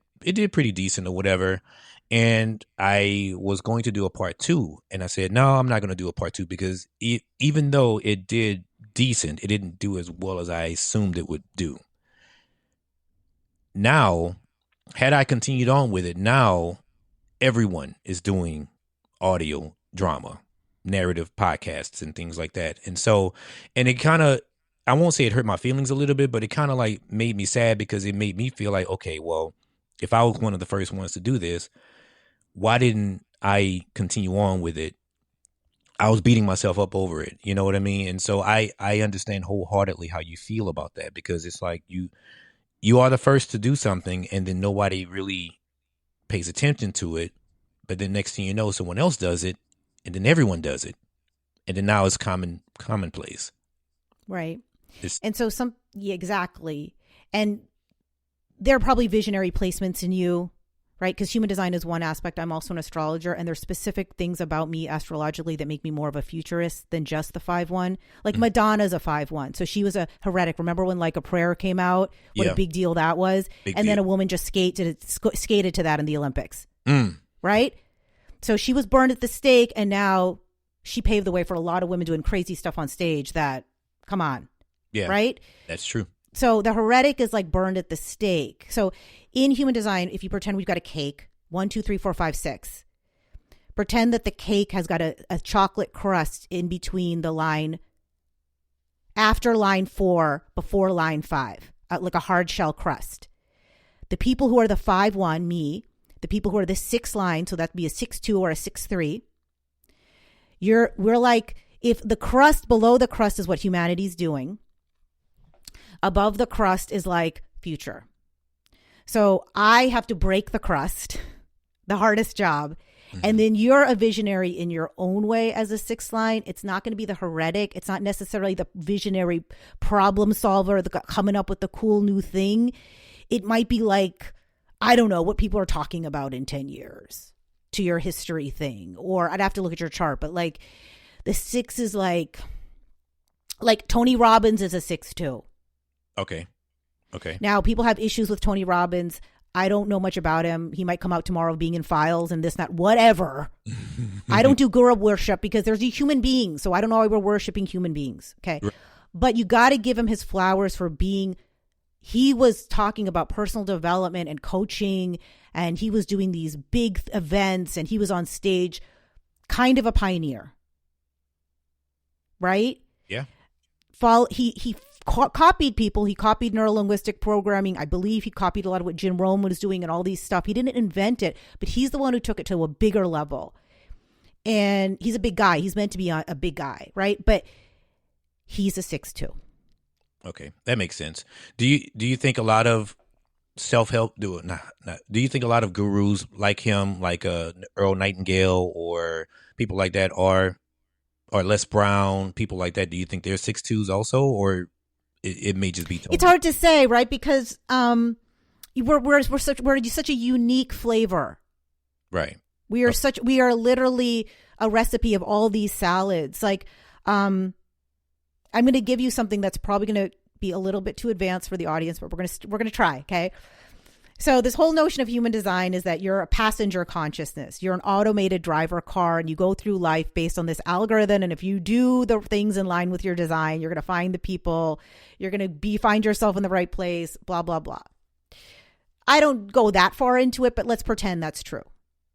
[SPEAKER 1] pretty decent or whatever. And I was going to do a part 2, and I said, no, I'm not going to do a part 2 because even though it did decent, it didn't do as well as I assumed it would do. Now, had I continued on with it, now everyone is doing audio drama, narrative podcasts and things like that. And so, and it kind of, I won't say it hurt my feelings a little bit, but it kind of like made me sad because it made me feel like, okay, well, if I was one of the first ones to do this, why didn't I continue on with it? I was beating myself up over it. You know what I mean? And so I understand wholeheartedly how you feel about that, because it's like you are the first to do something and then nobody really pays attention to it. But then next thing you know, someone else does it and then everyone does it. And then now it's commonplace.
[SPEAKER 2] Right. And so exactly. And there are probably visionary placements in you, right? Because human design is one aspect. I'm also an astrologer, and there's specific things about me astrologically that make me more of a futurist than just the 5'1". Like Madonna's a 5'1", so she was a heretic. Remember when Like a Prayer came out? What a big deal that was. Then a woman just skated to that in the Olympics, right? So she was burned at the stake, and now she paved the way for a lot of women doing crazy stuff on stage. That, come on, right?
[SPEAKER 1] That's true.
[SPEAKER 2] So the heretic is like burned at the stake. So in human design, if you pretend we've got a cake, 1, 2, 3, 4, 5, 6, pretend that the cake has got a chocolate crust in between the line, after line 4, before line 5, like a hard shell crust. The people who are the 5'1", me, the people who are the 6 line, so that'd be a 6'2" or a 6'3", we're like, if the crust below the crust is what humanity's doing, above the crust is like future. So I have to break the crust, the hardest job. And then you're a visionary in your own way as a 6 line. It's not going to be the heretic. It's not necessarily the visionary problem solver, coming up with the cool new thing. It might be like, I don't know, what people are talking about in 10 years to your history thing. Or I'd have to look at your chart. But like the 6 is like Tony Robbins is a 6'2".
[SPEAKER 1] Okay. Okay.
[SPEAKER 2] Now, people have issues with Tony Robbins. I don't know much about him. He might come out tomorrow being in files and this, that, whatever. I don't do guru worship because there's a human being. So I don't know why we're worshiping human beings. Okay.
[SPEAKER 1] Right.
[SPEAKER 2] But you got to give him his flowers for being, he was talking about personal development and coaching, and he was doing these big events, and he was on stage, kind of a pioneer. Right?
[SPEAKER 1] Yeah.
[SPEAKER 2] He copied people. He copied neurolinguistic programming. I believe he copied a lot of what Jim Rohn was doing and all these stuff. He didn't invent it, but he's the one who took it to a bigger level. And he's a big guy. He's meant to be a big guy, right? But he's a 6'2".
[SPEAKER 1] Okay, that makes sense. Do you think a lot of self-help do you think a lot of gurus like him, like Earl Nightingale or people like that, or Les Brown, people like that, do you think they're 6'2" also, or it may just be Tony?
[SPEAKER 2] It's hard to say, right? Because we're such a unique flavor.
[SPEAKER 1] Right.
[SPEAKER 2] We are literally a recipe of all these salads. Like, I'm going to give you something that's probably going to be a little bit too advanced for the audience, but we're going to try. Okay. So this whole notion of human design is that you're a passenger consciousness. You're an automated driver car, and you go through life based on this algorithm. And if you do the things in line with your design, you're going to find the people, you're going to find yourself in the right place, blah, blah, blah. I don't go that far into it, but let's pretend that's true.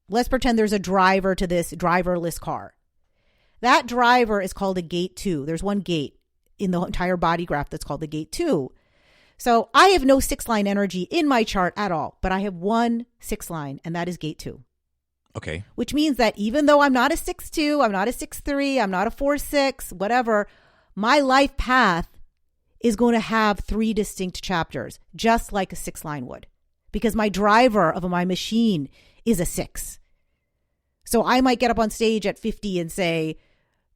[SPEAKER 2] Let's pretend there's a driver to this driverless car. That driver is called a gate 2. There's one gate in the entire body graph that's called the gate 2. So I have no 6-line energy in my chart at all, but I have one 6-line, and that is gate 2.
[SPEAKER 1] Okay.
[SPEAKER 2] Which means that even though I'm not a 6'2", I'm not a 6'3", I'm not a 4'6", whatever, my life path is going to have 3 distinct chapters, just like a 6-line would, because my driver of my machine is a 6. So I might get up on stage at 50 and say,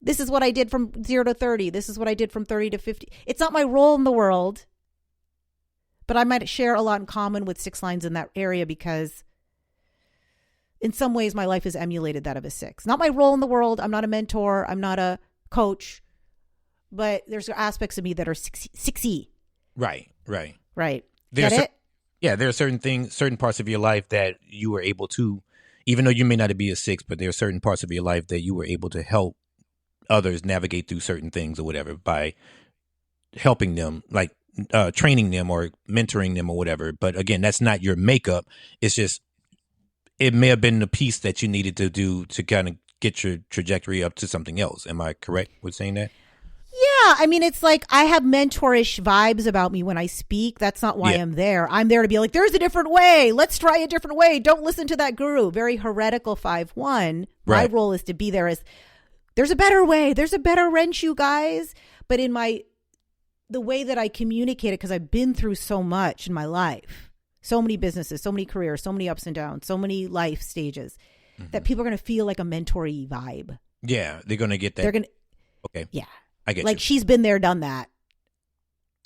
[SPEAKER 2] this is what I did from 0 to 30. This is what I did from 30 to 50. It's not my role in the world, but I might share a lot in common with 6 lines in that area because in some ways my life has emulated that of a 6. Not my role in the world. I'm not a mentor. I'm not a coach, but there's aspects of me that are 6y.
[SPEAKER 1] Right.
[SPEAKER 2] Get it?
[SPEAKER 1] Yeah, there are certain parts of your life that you were able to, even though you may not be a 6, but there are certain parts of your life that you were able to help others navigate through certain things or whatever by helping them, like training them or mentoring them or whatever. But again, that's not your makeup. It's just, it may have been the piece that you needed to do to kind of get your trajectory up to something else. Am I correct with saying that?
[SPEAKER 2] Yeah. I mean, it's like I have mentorish vibes about me when I speak. That's not why I'm there. I'm there to be like, there's a different way. Let's try a different way. Don't listen to that guru. Very heretical 5-1. My
[SPEAKER 1] Right.
[SPEAKER 2] role is to be there as, there's a better way. There's a better wrench, you guys. But in the way that I communicate it, because I've been through so much in my life, so many businesses, so many careers, so many ups and downs, so many life stages, that people are going to feel like a mentor-y vibe.
[SPEAKER 1] Yeah, they're going to get that.
[SPEAKER 2] They're going to,
[SPEAKER 1] okay.
[SPEAKER 2] yeah.
[SPEAKER 1] I get
[SPEAKER 2] like
[SPEAKER 1] you.
[SPEAKER 2] she's been there, done that.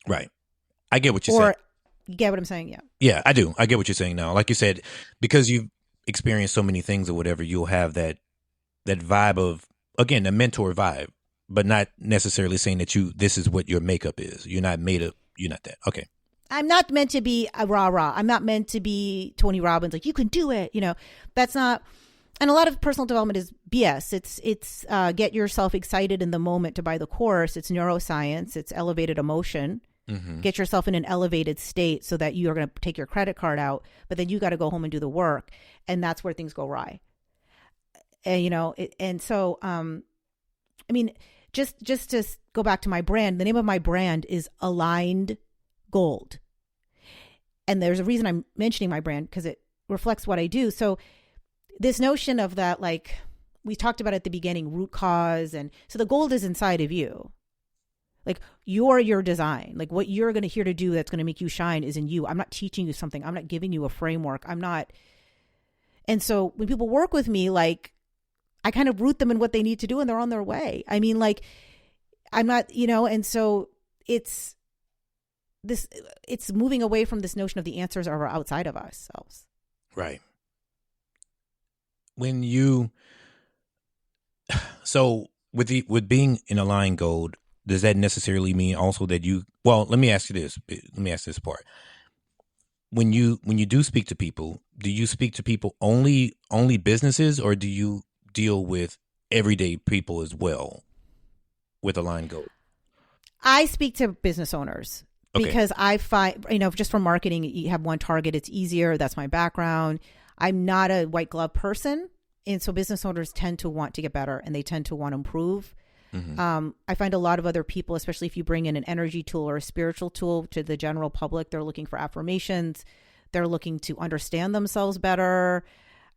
[SPEAKER 1] Right. I get what you're saying.
[SPEAKER 2] You get what I'm saying? Yeah.
[SPEAKER 1] Yeah, I do. I get what you're saying now. Like you said, because you've experienced so many things or whatever, you'll have that vibe of, again, a mentor vibe, but not necessarily saying that this is what your makeup is. You're not made of, you're not that. Okay.
[SPEAKER 2] I'm not meant to be a rah-rah. I'm not meant to be Tony Robbins. Like, you can do it. You know, that's not, and a lot of personal development is BS. It's get yourself excited in the moment to buy the course. It's neuroscience. It's elevated emotion. Mm-hmm. Get yourself in an elevated state so that you are going to take your credit card out, but then you got to go home and do the work. And that's where things go awry. And, you know, I mean, just to go back to my brand, the name of my brand is Aligned Gold. And there's a reason I'm mentioning my brand, because it reflects what I do. So this notion of that, like we talked about at the beginning, root cause. And so the gold is inside of you. Like you're your design, like what you're going to here to do that's going to make you shine is in you. I'm not teaching you something. I'm not giving you a framework. I'm not. And so when people work with me, like I kind of root them in what they need to do and they're on their way. I mean, like I'm not, you know, and so it's moving away from this notion of the answers are outside of ourselves.
[SPEAKER 1] Right. When you, so with being in Aligned Gold, does that necessarily mean also that you? Well, let me ask you this. Let me ask this part. When you do speak to people, do you speak to people only businesses, or do you deal with everyday people as well with Align Gold?
[SPEAKER 2] I speak to business owners because I find, just from marketing, you have one target. It's easier. That's my background. I'm not a white glove person. And so business owners tend to want to get better and they tend to want to improve. Mm-hmm. I find a lot of other people, especially if you bring in an energy tool or a spiritual tool to the general public, they're looking for affirmations. They're looking to understand themselves better.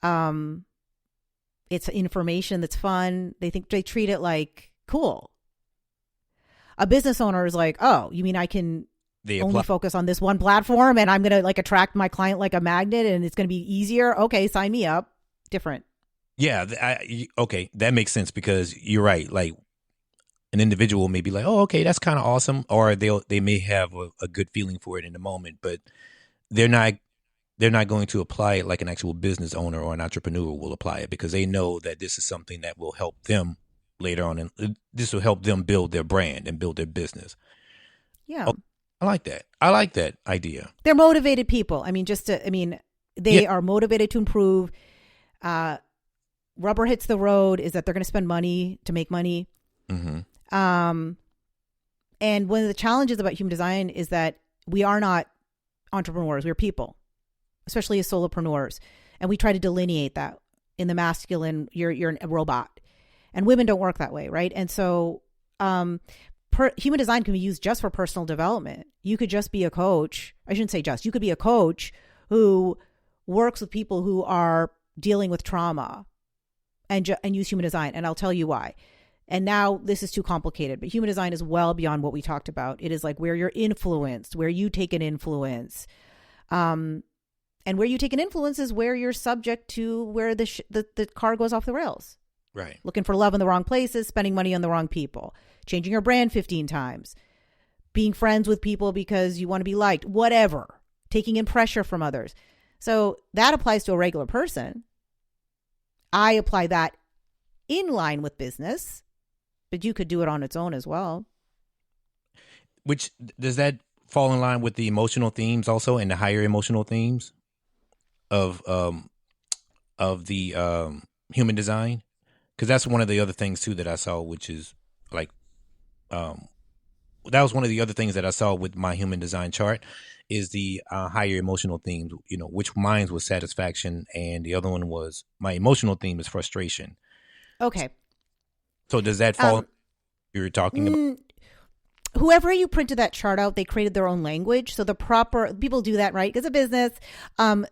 [SPEAKER 2] It's information that's fun. They treat it like cool. A business owner is like, oh, you mean I can only focus on this one platform and I'm going to like attract my client like a magnet and it's going to be easier? Okay, sign me up. Different.
[SPEAKER 1] Yeah. Okay. That makes sense because you're right. Like an individual may be like, oh, okay, that's kind of awesome. Or they may have a good feeling for it in the moment, but they're not going to apply it like an actual business owner or an entrepreneur will apply it because they know that this is something that will help them later on. And this will help them build their brand and build their business.
[SPEAKER 2] Yeah.
[SPEAKER 1] Oh, I like that. I like that idea.
[SPEAKER 2] They're motivated people. They are motivated to improve. Rubber hits the road is that they're going to spend money to make money. Mm-hmm. And one of the challenges about human design is that we are not entrepreneurs. We're people, especially as solopreneurs. And we try to delineate that in the masculine, you're a robot. And women don't work that way, right? And so human design can be used just for personal development. You could just be a coach. I shouldn't say just. You could be a coach who works with people who are dealing with trauma and use human design. And I'll tell you why. And now this is too complicated, but human design is well beyond what we talked about. It is like where you're influenced, where you take an influence. And where you take an influence is where you're subject to where the car goes off the rails.
[SPEAKER 1] Right.
[SPEAKER 2] Looking for love in the wrong places, spending money on the wrong people, changing your brand 15 times, being friends with people because you want to be liked, whatever, taking in pressure from others. So that applies to a regular person. I apply that in line with business, but you could do it on its own as well.
[SPEAKER 1] Which, does that fall in line with the emotional themes also and the higher emotional themes of the human design? Because that's one of the other things too that I saw, which is like, that was one of the other things that I saw with my human design chart is the higher emotional themes, which mine was satisfaction. And the other one was my emotional theme is frustration.
[SPEAKER 2] Okay.
[SPEAKER 1] So does that fall you're talking about?
[SPEAKER 2] Whoever you printed that chart out, they created their own language. So the proper people do that, right? Because a business,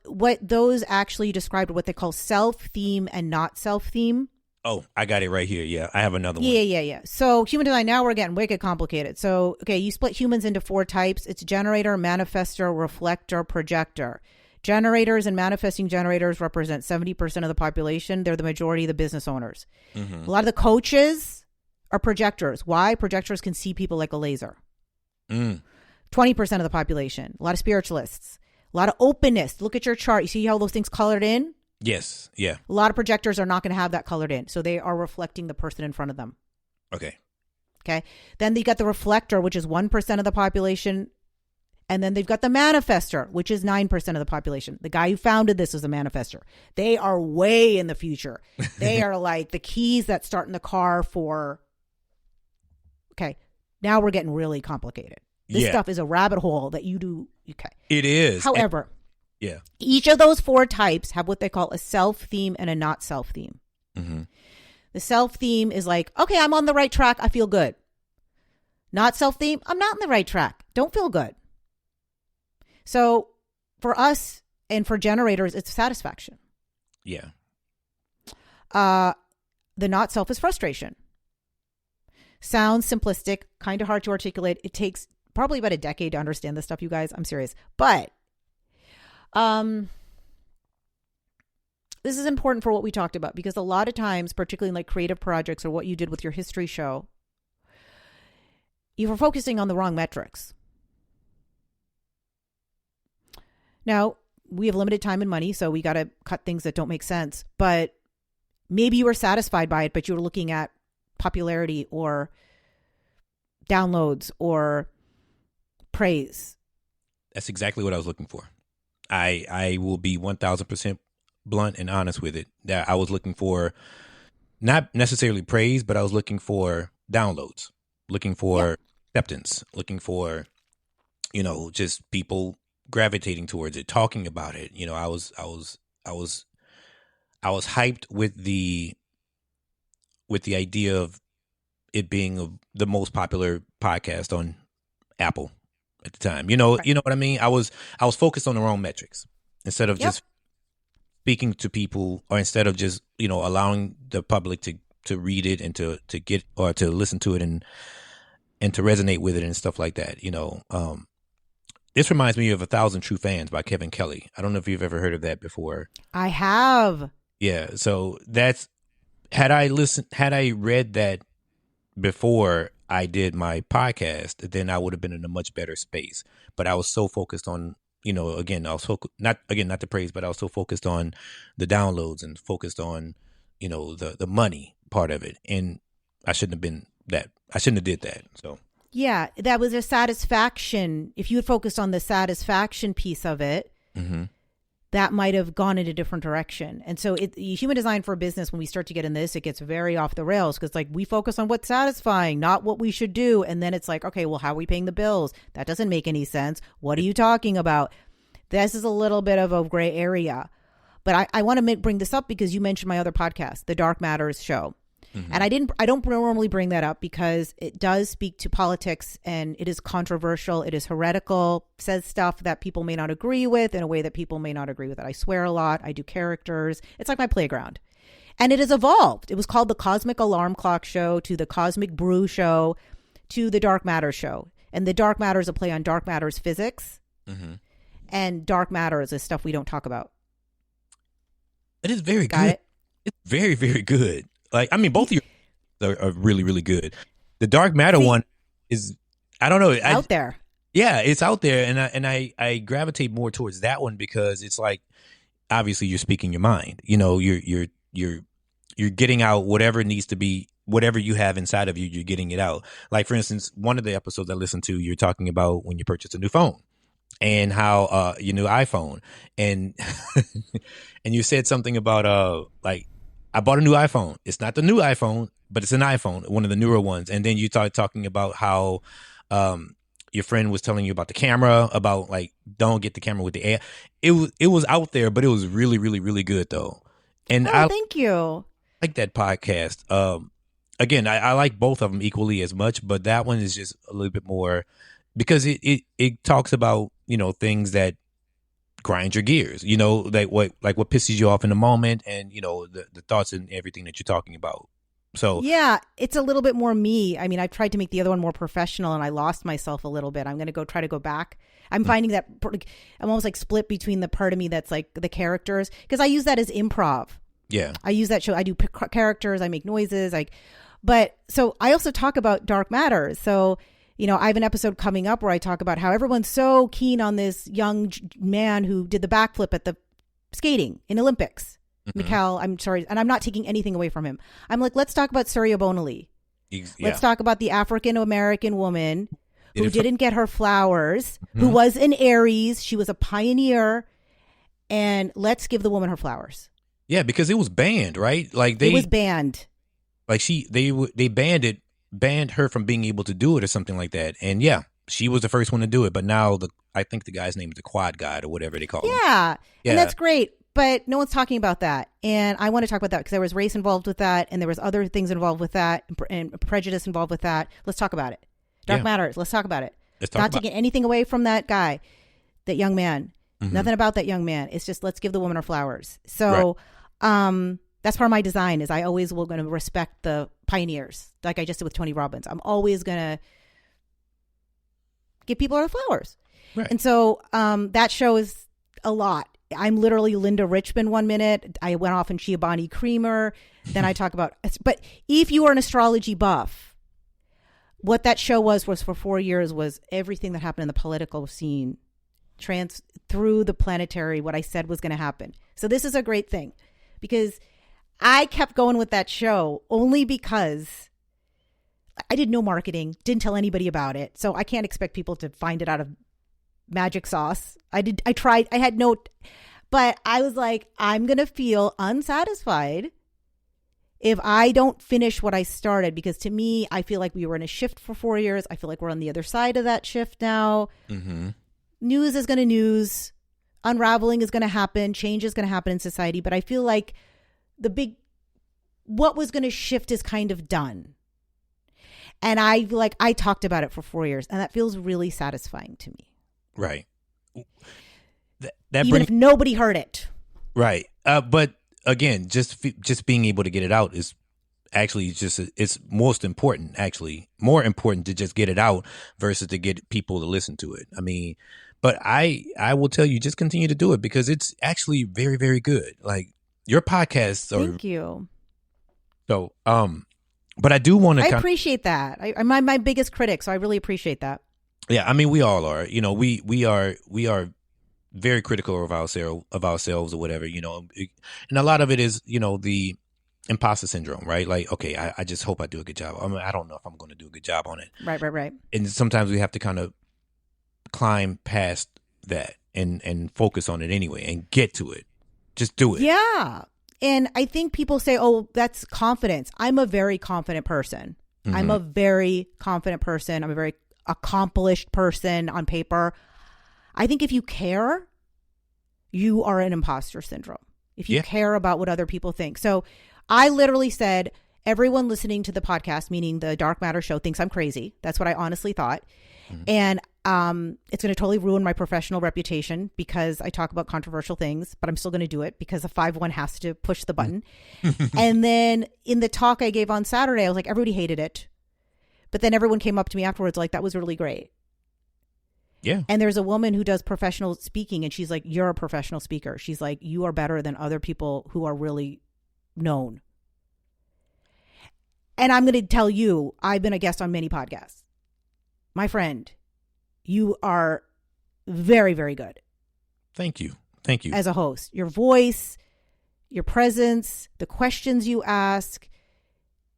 [SPEAKER 2] what those actually described what they call self-theme and not self-theme.
[SPEAKER 1] Oh, I got it right here. Yeah, I have another one.
[SPEAKER 2] Yeah. So human design, now we're getting wicked complicated. So, okay, you split humans into 4 types. It's generator, manifestor, reflector, projector. Generators and manifesting generators represent 70% of the population. They're the majority of the business owners. Mm-hmm. A lot of the coaches are projectors. Why? Projectors can see people like a laser. 20% of the population. A lot of spiritualists. A lot of openness. Look at your chart. You see how those things colored in?
[SPEAKER 1] Yes. Yeah.
[SPEAKER 2] A lot of projectors are not going to have that colored in. So they are reflecting the person in front of them.
[SPEAKER 1] Okay.
[SPEAKER 2] Then you got the reflector, which is 1% of the population. And then they've got the manifestor, which is 9% of the population. The guy who founded this was a manifestor. They are way in the future. They are like the keys that start in the car for... Okay. Now we're getting really complicated. This stuff is a rabbit hole that you do. Okay.
[SPEAKER 1] It is.
[SPEAKER 2] However... Yeah. Each of those 4 types have what they call a self-theme and a not self-theme. Mm-hmm. The self-theme is like, okay, I'm on the right track. I feel good. Not self-theme, I'm not on the right track. Don't feel good. So for us and for generators, it's satisfaction.
[SPEAKER 1] Yeah.
[SPEAKER 2] The not self is frustration. Sounds simplistic, kind of hard to articulate. It takes probably about a decade to understand this stuff, you guys. I'm serious. But this is important for what we talked about because a lot of times, particularly in like creative projects or what you did with your history show, you were focusing on the wrong metrics. Now, we have limited time and money, so we got to cut things that don't make sense. But maybe you were satisfied by it, but you were looking at popularity or downloads or praise.
[SPEAKER 1] That's exactly what I was looking for. I will be 1,000% blunt and honest with it. That I was looking for not necessarily praise, but I was looking for downloads, looking for acceptance, looking for, just people gravitating towards it, talking about it. I was hyped with the idea of it being the most popular podcast on Apple at the time. You know what I mean? I was focused on the wrong metrics instead of just speaking to people, or instead of just, allowing the public to read it and to get, or to listen to it and to resonate with it and stuff like that. This reminds me of 1,000 True Fans by Kevin Kelly. I don't know if you've ever heard of that before.
[SPEAKER 2] I have.
[SPEAKER 1] Yeah. So had I read that before I did my podcast, then I would have been in a much better space. But I was so focused on, again, not to praise, but I was so focused on the downloads and focused on, the money part of it. And I shouldn't have been that. I shouldn't have did that. So. Yeah,
[SPEAKER 2] that was a satisfaction. If you had focused on the satisfaction piece of it, that might have gone in a different direction. And so human design for business, when we start to get in this, it gets very off the rails, because we focus on what's satisfying, not what we should do. And then it's like, okay, well, how are we paying the bills? That doesn't make any sense. What are you talking about? This is a little bit of a gray area. But I want to bring this up because you mentioned my other podcast, the Dark Matters Show. And I don't normally bring that up because it does speak to politics, and it is controversial. It is heretical, says stuff that people may not agree with in a way that people may not agree with it. I swear a lot. I do characters. It's like my playground. And it has evolved. It was called the Cosmic Alarm Clock Show, to the Cosmic Brew Show, to the Dark Matter Show. And the Dark Matter is a play on Dark Matter's physics. And Dark Matter is stuff we don't talk about.
[SPEAKER 1] It is very good. It's very, very good. Both of you are really, really good. The Dark Matter one is, I don't know,
[SPEAKER 2] out there.
[SPEAKER 1] Yeah, it's out there, and I gravitate more towards that one because it's like, obviously you're speaking your mind. You're getting out whatever needs to be, whatever you have inside of you. You're getting it out. Like, for instance, one of the episodes I listened to, you're talking about when you purchase a new phone and how your new iPhone, and and you said something about I bought a new iPhone. It's not the new iPhone, but it's an iPhone, one of the newer ones. And then you started talking about how your friend was telling you about the camera, about don't get the camera with the air. It was out there, but it was really, really, really good though. And
[SPEAKER 2] thank you.
[SPEAKER 1] I like that podcast. Again, I like both of them equally as much, but that one is just a little bit more because it talks about, things that grind your gears, what pisses you off in the moment, and the thoughts and everything that you're talking about. So
[SPEAKER 2] yeah, it's a little bit more me. I tried to make the other one more professional, and I lost myself a little bit. I'm going to try to go back. I'm finding that I'm almost split between the part of me that's the characters, because I use that as improv.
[SPEAKER 1] Yeah,
[SPEAKER 2] I use that show. I do characters. I make noises. But so I also talk about Dark Matter. So I have an episode coming up where I talk about how everyone's so keen on this young man who did the backflip at the skating in Olympics. Mikhail, I'm sorry, and I'm not taking anything away from him. I'm let's talk about Surya Bonali. Let's talk about the African-American woman who didn't get her flowers, who was an Aries. She was a pioneer, and let's give the woman her flowers.
[SPEAKER 1] Yeah, because it was banned, right?
[SPEAKER 2] It was banned.
[SPEAKER 1] They banned her from being able to do it or something like that. And yeah, she was the first one to do it. But now I think the guy's name is the Quad God or whatever they call him.
[SPEAKER 2] Yeah. And that's great. But no one's talking about that. And I want to talk about that because there was race involved with that. And there was other things involved with that and prejudice involved with that. Let's talk about it. Dark Matters. Let's talk about it. Not taking anything away from that guy, that young man. Nothing about that young man. It's just, let's give the woman her flowers. So, that's part of my design is I always will going to respect the pioneers, like I just did with Tony Robbins. I'm always going to give people their flowers. Right. And so that show is a lot. I'm literally Linda Richmond 1 minute. I went off in Giovanni Creamer. Then I talk about, but if you are an astrology buff, what that show was for 4 years was everything that happened in the political scene through the planetary, what I said was going to happen. So this is a great thing because I kept going with that show only because I did no marketing, didn't tell anybody about it. So I can't expect people to find it out of magic sauce. I tried, I had no, but I was like, I'm going to feel unsatisfied if I don't finish what I started, because to me, I feel like we were in a shift for 4 years. I feel like we're on the other side of that shift now.
[SPEAKER 1] Mm-hmm.
[SPEAKER 2] News is going to news. Unraveling is going to happen. Change is going to happen in society. But I feel like what was going to shift is kind of done. And I talked about it for 4 years, and that feels really satisfying to me.
[SPEAKER 1] Right.
[SPEAKER 2] Even if nobody heard it.
[SPEAKER 1] Right. But again, just being able to get it out is actually it's most important, actually. More important to just get it out versus to get people to listen to it. I mean, but I will tell you, just continue to do it because it's actually very, very good. Like your podcasts are.
[SPEAKER 2] Thank you.
[SPEAKER 1] So, but I do want to.
[SPEAKER 2] I appreciate that. I'm my biggest critic, so I really appreciate that.
[SPEAKER 1] Yeah, I mean, we all are. You know, we are very critical of ourselves or whatever. You know, and a lot of it is, you know, the imposter syndrome, right? Like, okay, I just hope I do a good job. I mean, I don't know if I'm going to do a good job on it.
[SPEAKER 2] Right.
[SPEAKER 1] And sometimes we have to kind of climb past that and focus on it anyway and get to it. Just do it.
[SPEAKER 2] Yeah. And I think people say, oh, that's confidence. I'm a very confident person. Mm-hmm. I'm a very confident person. I'm a very accomplished person on paper. I think if you care, you are an imposter syndrome. If you care about what other people think. So I literally said, everyone listening to the podcast, meaning the Dark Matter show, thinks I'm crazy. That's what I honestly thought. Mm-hmm. And it's going to totally ruin my professional reputation because I talk about controversial things, but I'm still going to do it because the 5-1 has to push the button. And then in the talk I gave on Saturday, I was like, everybody hated it. But then everyone came up to me afterwards like, that was really great.
[SPEAKER 1] Yeah.
[SPEAKER 2] And there's a woman who does professional speaking and she's like, you're a professional speaker. She's like, you are better than other people who are really known. And I'm going to tell you, I've been a guest on many podcasts. My friend, you are very, very good.
[SPEAKER 1] Thank you.
[SPEAKER 2] As a host, your voice, your presence, the questions you ask,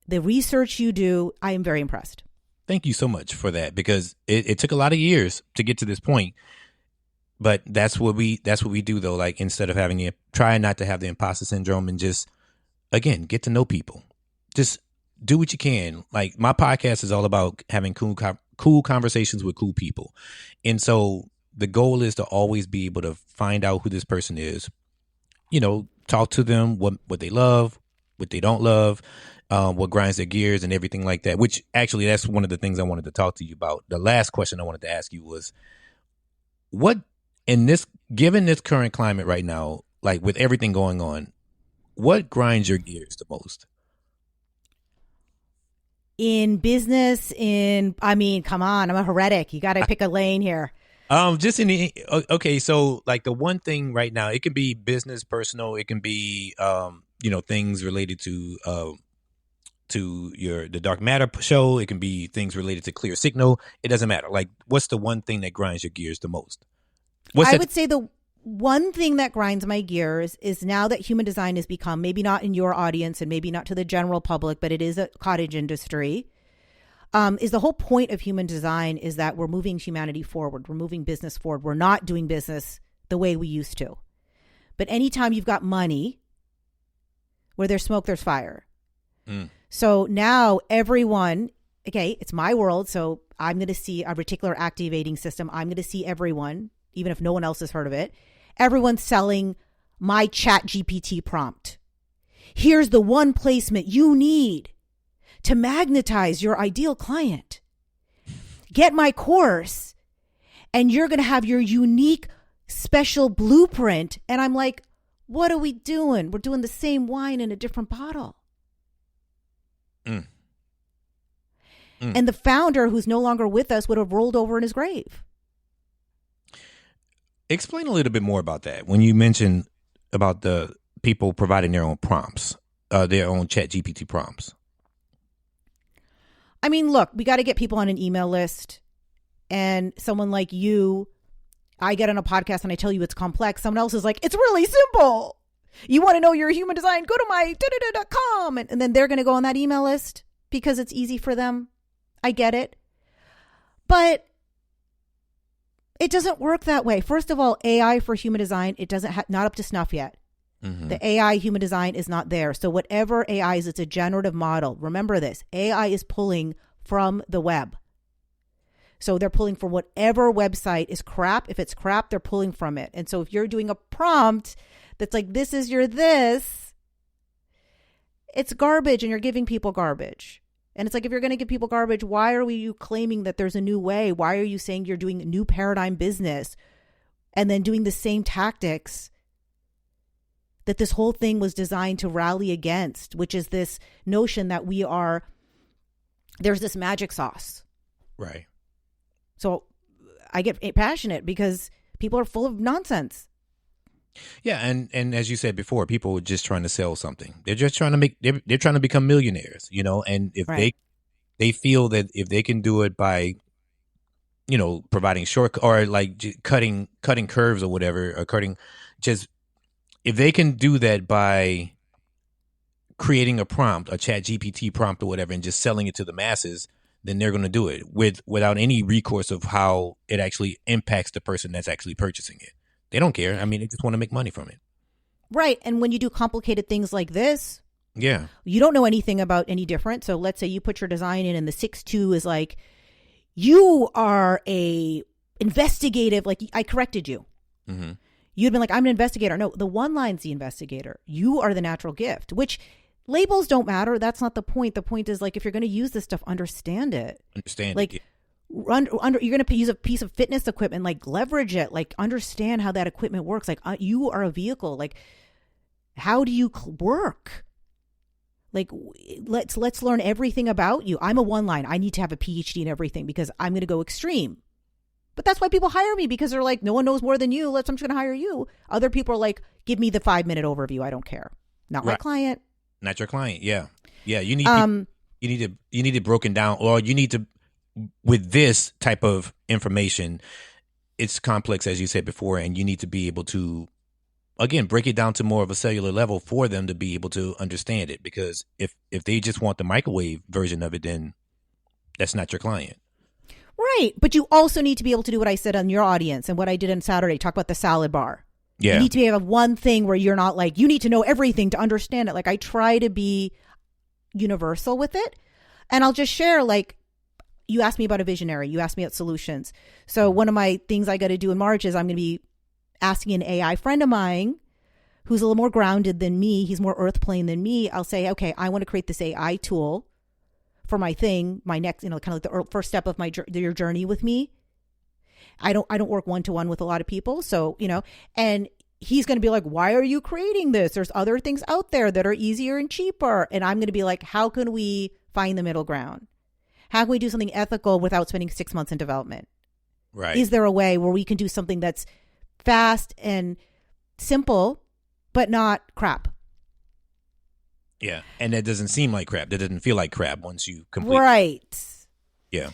[SPEAKER 2] the research you do, I am very impressed.
[SPEAKER 1] Thank you so much for that because it took a lot of years to get to this point. But that's what we do though. Like instead of try not to have the imposter syndrome and just, again, get to know people. Just do what you can. Like my podcast is all about having cool conversations with cool people. And so the goal is to always be able to find out who this person is, you know, talk to them, what they love, what they don't love, what grinds their gears and everything like that, which actually that's one of the things I wanted to talk to you about. The last question I wanted to ask you was given this current climate right now, like with everything going on, what grinds your gears the most?
[SPEAKER 2] In business, I mean, come on, I'm a heretic. You got to pick a lane here.
[SPEAKER 1] Okay, so like the one thing right now, it can be business, personal, it can be, you know, things related to the Dark Matter show. It can be things related to Clear Signal. It doesn't matter. Like, what's the one thing that grinds your gears the most?
[SPEAKER 2] I would say the one thing that grinds my gears is now that human design has become, maybe not in your audience and maybe not to the general public, but it is a cottage industry, is the whole point of human design is that we're moving humanity forward. We're moving business forward. We're not doing business the way we used to. But anytime you've got money, where there's smoke, there's fire. Mm. So now everyone, okay, it's my world. So I'm going to see a reticular activating system. I'm going to see everyone, even if no one else has heard of it. Everyone's selling my Chat GPT prompt. Here's the one placement you need to magnetize your ideal client. Get my course and you're going to have your unique special blueprint. And I'm like, what are we doing? We're doing the same wine in a different bottle. Mm. Mm. And the founder, who's no longer with us, would have rolled over in his grave.
[SPEAKER 1] Explain a little bit more about that. When you mentioned about the people providing their own prompts, their own Chat GPT prompts.
[SPEAKER 2] I mean, look, we got to get people on an email list. And someone like you, I get on a podcast and I tell you it's complex. Someone else is like, it's really simple. You want to know your human design? Go to my .com. And then they're going to go on that email list because it's easy for them. I get it. But it doesn't work that way. First of all, AI for human design, it doesn't not up to snuff yet. The AI human design is not there. So whatever AI is, it's a generative model. Remember this, AI is pulling from the web. So they're pulling from whatever website is crap. If it's crap, they're pulling from it. And so if you're doing a prompt that's like, this is your this, it's garbage and you're giving people garbage. And it's like, if you're going to give people garbage, why are you claiming that there's a new way? Why are you saying you're doing a new paradigm business and then doing the same tactics that this whole thing was designed to rally against, which is this notion that there's this magic sauce.
[SPEAKER 1] Right.
[SPEAKER 2] So I get passionate because people are full of nonsense.
[SPEAKER 1] Yeah, and as you said before, people are just trying to sell something. They're just trying to they're trying to become millionaires, and if they feel that if they can do it by providing short or like cutting curves or whatever, or if they can do that by creating a prompt, a chat GPT prompt or whatever, and just selling it to the masses, then they're going to do it without any recourse of how it actually impacts the person that's actually purchasing it. They don't care. I mean, they just want to make money from it.
[SPEAKER 2] Right. And when you do complicated things like this,
[SPEAKER 1] yeah,
[SPEAKER 2] you don't know anything about any different. So let's say you put your design in and the 6-2 is like, you are a investigative, like I corrected you. Mm-hmm. You'd been like, I'm an investigator. No, the one line's the investigator. You are the natural gift, which labels don't matter. That's not the point. The point is, like, if you're going to use this stuff, understand it. Like, you're going to use a piece of fitness equipment, like leverage it, like understand how that equipment works. Like you are a vehicle. Like, how do you work? Like, let's learn everything about you. I'm a one line. I need to have a PhD in everything because I'm going to go extreme. But that's why people hire me, because they're like, no one knows more than you. I'm just going to hire you. Other people are like, give me the 5-minute overview. I don't care. Not my client.
[SPEAKER 1] Not your client. Yeah. Yeah. You need it broken down, or you need to, with this type of information, it's complex, as you said before, and you need to be able to, again, break it down to more of a cellular level for them to be able to understand it. Because if they just want the microwave version of it, then that's not your client.
[SPEAKER 2] Right. But you also need to be able to do what I said on your audience and what I did on Saturday, talk about the salad bar. Yeah. You need to be able to have one thing where you're not like, you need to know everything to understand it. Like, I try to be universal with it. And I'll just share, like, you asked me about a visionary. You asked me about solutions. So one of my things I got to do in March is I'm going to be asking an AI friend of mine who's a little more grounded than me. He's more earth plane than me. I'll say, okay, I want to create this AI tool for my thing, my next, kind of like the first step of your journey with me. I don't work one-to-one with a lot of people. So, and he's going to be like, why are you creating this? There's other things out there that are easier and cheaper. And I'm going to be like, how can we find the middle ground? How can we do something ethical without spending 6 months in development?
[SPEAKER 1] Right.
[SPEAKER 2] Is there a way where we can do something that's fast and simple, but not crap?
[SPEAKER 1] Yeah. And that doesn't seem like crap. That doesn't feel like crap once you complete.
[SPEAKER 2] Right.
[SPEAKER 1] Yeah.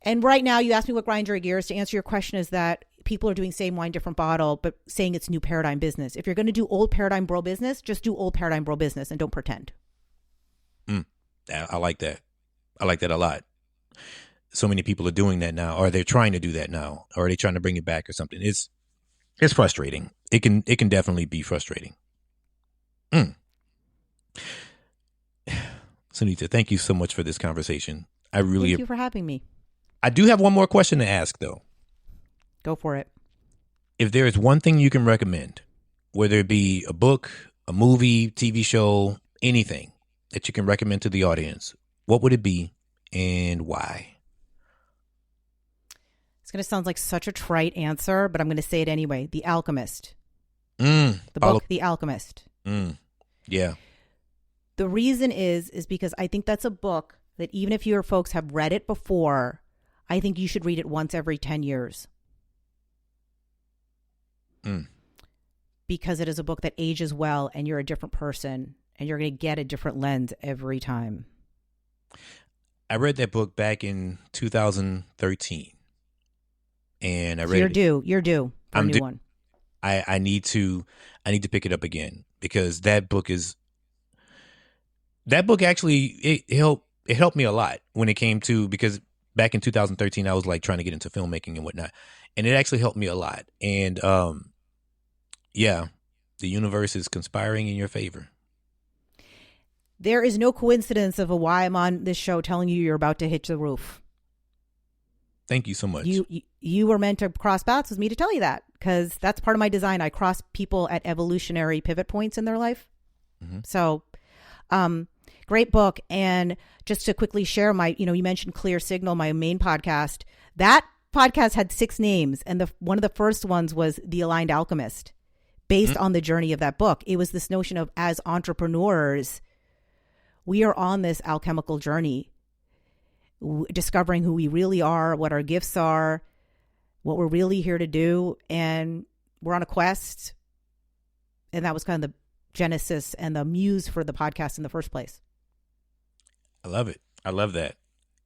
[SPEAKER 2] And right now, you asked me what grinds your gears. To answer your question is that people are doing same wine, different bottle, but saying it's new paradigm business. If you're going to do old paradigm bro business, just do old paradigm bro business and don't pretend.
[SPEAKER 1] I like that. I like that a lot. So many people are doing that now, or they're trying to do that now, or are they trying to bring it back or something? It's frustrating. It can definitely be frustrating. Sunita, thank you so much for this conversation.
[SPEAKER 2] Thank you for having me.
[SPEAKER 1] I do have one more question to ask, though.
[SPEAKER 2] Go for it.
[SPEAKER 1] If there is one thing you can recommend, whether it be a book, a movie, TV show, anything that you can recommend to the audience, what would it be and why?
[SPEAKER 2] It's going to sound like such a trite answer, but I'm going to say it anyway. The Alchemist. The book, The Alchemist.
[SPEAKER 1] Yeah.
[SPEAKER 2] The reason is because I think that's a book that even if your folks have read it before, I think you should read it once every 10 years. Because it is a book that ages well and you're a different person and you're going to get a different lens every time.
[SPEAKER 1] I read that book back in 2013. And I read
[SPEAKER 2] You're due for a new one.
[SPEAKER 1] I need to pick it up again, because that book actually it it helped me a lot when it came to, because back in 2013, I was like trying to get into filmmaking and whatnot. And it actually helped me a lot. And yeah, the universe is conspiring in your favor.
[SPEAKER 2] There is no coincidence of why I'm on this show telling you you're about to hit the roof.
[SPEAKER 1] Thank you so much.
[SPEAKER 2] You were meant to cross paths with me to tell you that, because that's part of my design. I cross people at evolutionary pivot points in their life. Mm-hmm. So, great book. And just to quickly share you mentioned Clear Signal, my main podcast. That podcast had 6 names. And one of the first ones was The Aligned Alchemist, based on the journey of that book. It was this notion of, as entrepreneurs, we are on this alchemical journey, discovering who we really are, what our gifts are, what we're really here to do. And we're on a quest. And that was kind of the genesis and the muse for the podcast in the first place.
[SPEAKER 1] I love it. I love that.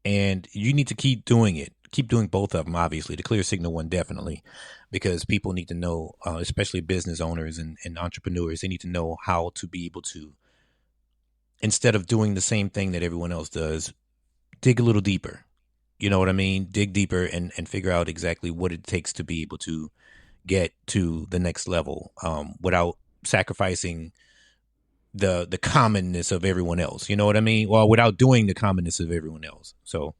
[SPEAKER 1] And you need to keep doing it. Keep doing both of them, obviously. The Clear Signal one, definitely, because people need to know, especially business owners and entrepreneurs, they need to know how to be able to, instead of doing the same thing that everyone else does, dig a little deeper. You know what I mean? Dig deeper and figure out exactly what it takes to be able to get to the next level without sacrificing the commonness of everyone else. You know what I mean? Well, without doing the commonness of everyone else. So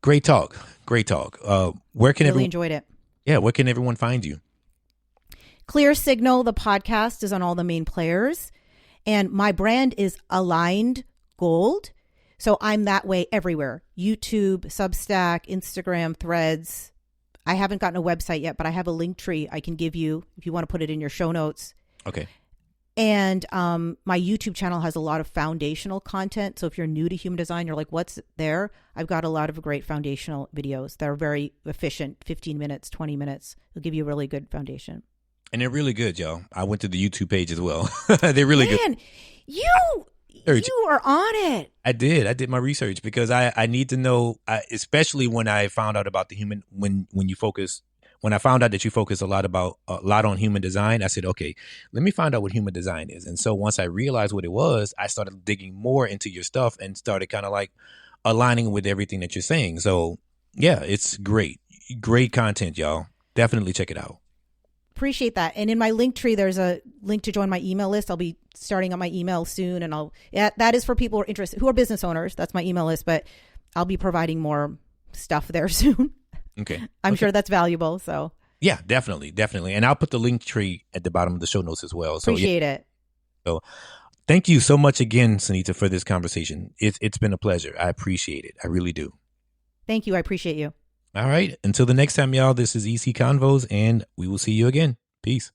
[SPEAKER 1] great talk. Great talk. Where can
[SPEAKER 2] really enjoyed it.
[SPEAKER 1] Yeah. Where can everyone find you?
[SPEAKER 2] Clear Signal, the podcast, is on all the main players. And my brand is Aligned Gold. So I'm that way everywhere. YouTube, Substack, Instagram, Threads. I haven't gotten a website yet, but I have a link tree I can give you if you want to put it in your show notes.
[SPEAKER 1] Okay.
[SPEAKER 2] And my YouTube channel has a lot of foundational content. So if you're new to human design, you're like, what's there? I've got a lot of great foundational videos that are very efficient, 15 minutes, 20 minutes. They'll give you a really good foundation.
[SPEAKER 1] And they're really good, y'all. I went to the YouTube page as well. They're really good.
[SPEAKER 2] Man, you are on it.
[SPEAKER 1] I did my research because I need to know, especially when I found out about the human, when I found out that you focus a lot on human design, I said, okay, let me find out what human design is. And so once I realized what it was, I started digging more into your stuff and started kind of like aligning with everything that you're saying. So yeah, it's great content, y'all. Definitely check it out.
[SPEAKER 2] Appreciate that. And in my link tree, there's a link to join my email list. I'll be starting on my email soon. And that is for people who are interested, who are business owners. That's my email list, but I'll be providing more stuff there soon.
[SPEAKER 1] Okay.
[SPEAKER 2] I'm sure that's valuable. So
[SPEAKER 1] yeah, definitely. And I'll put the link tree at the bottom of the show notes as well. So
[SPEAKER 2] appreciate it.
[SPEAKER 1] So thank you so much again, Sunita, for this conversation. It's been a pleasure. I appreciate it. I really do.
[SPEAKER 2] Thank you. I appreciate you.
[SPEAKER 1] All right. Until the next time, y'all, this is EC Convos, and we will see you again. Peace.